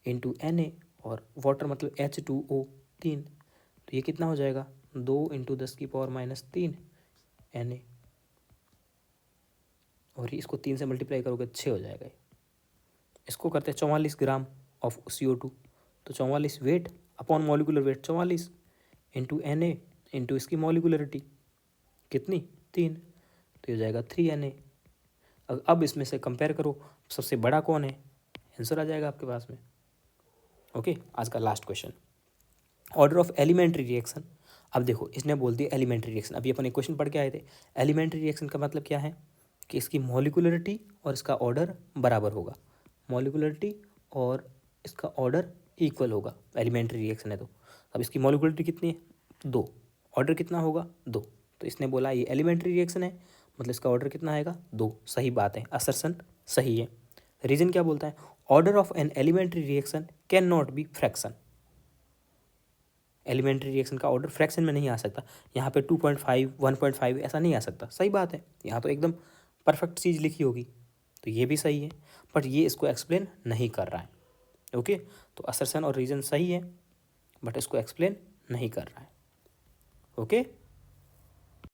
इंटू Na, और वाटर मतलब H2O 3, तो ये कितना हो जाएगा, 2 इंटू 10⁻³ Na, और इसको 3 से मल्टीप्लाई करोगे 6 हो जाएगा। इसको करते हैं 44 ग्राम ऑफ CO2, तो 44 weight upon molecular weight 44 into Na into इसकी मॉलिकुलरिटी कितनी, 3, तो ये हो जाएगा 3 Na। अब इसमें से कंपेयर करो सबसे बड़ा कौन है, आंसर आ जाएगा आपके पास में। ओके, आज का last question, order of elementary reaction. अब देखो इसने बोल दिया एलिमेंट्री रिएक्शन, अभी अपन एक क्वेश्चन पढ़ के आए थे। एलिमेंट्री रिएक्शन का मतलब क्या है कि इसकी मॉलिकुलरिटी और इसका ऑर्डर बराबर होगा, मॉलिकुलरिटी और इसका ऑर्डर इक्वल होगा, एलिमेंट्री रिएक्शन है तो। अब इसकी मॉलिकुलरिटी कितनी है, 2, ऑर्डर कितना होगा, 2, तो इसने बोला ये एलिमेंट्री रिएक्शन है, मतलब इसका ऑर्डर कितना आएगा, 2। सही बात है, असर्शन सही है। रीजन क्या बोलता है, order of an elementary reaction cannot be fraction, elementary reaction का ऑर्डर फ्रैक्शन में नहीं आ सकता। यहाँ पे 2.5 1.5 ऐसा नहीं आ सकता, सही बात है, यहाँ तो एकदम परफेक्ट चीज़ लिखी होगी, तो ये भी सही है, बट ये इसको एक्सप्लेन नहीं कर रहा है। ओके, तो असर्शन और रीजन सही है, बट इसको एक्सप्लेन नहीं कर रहा है। ओके।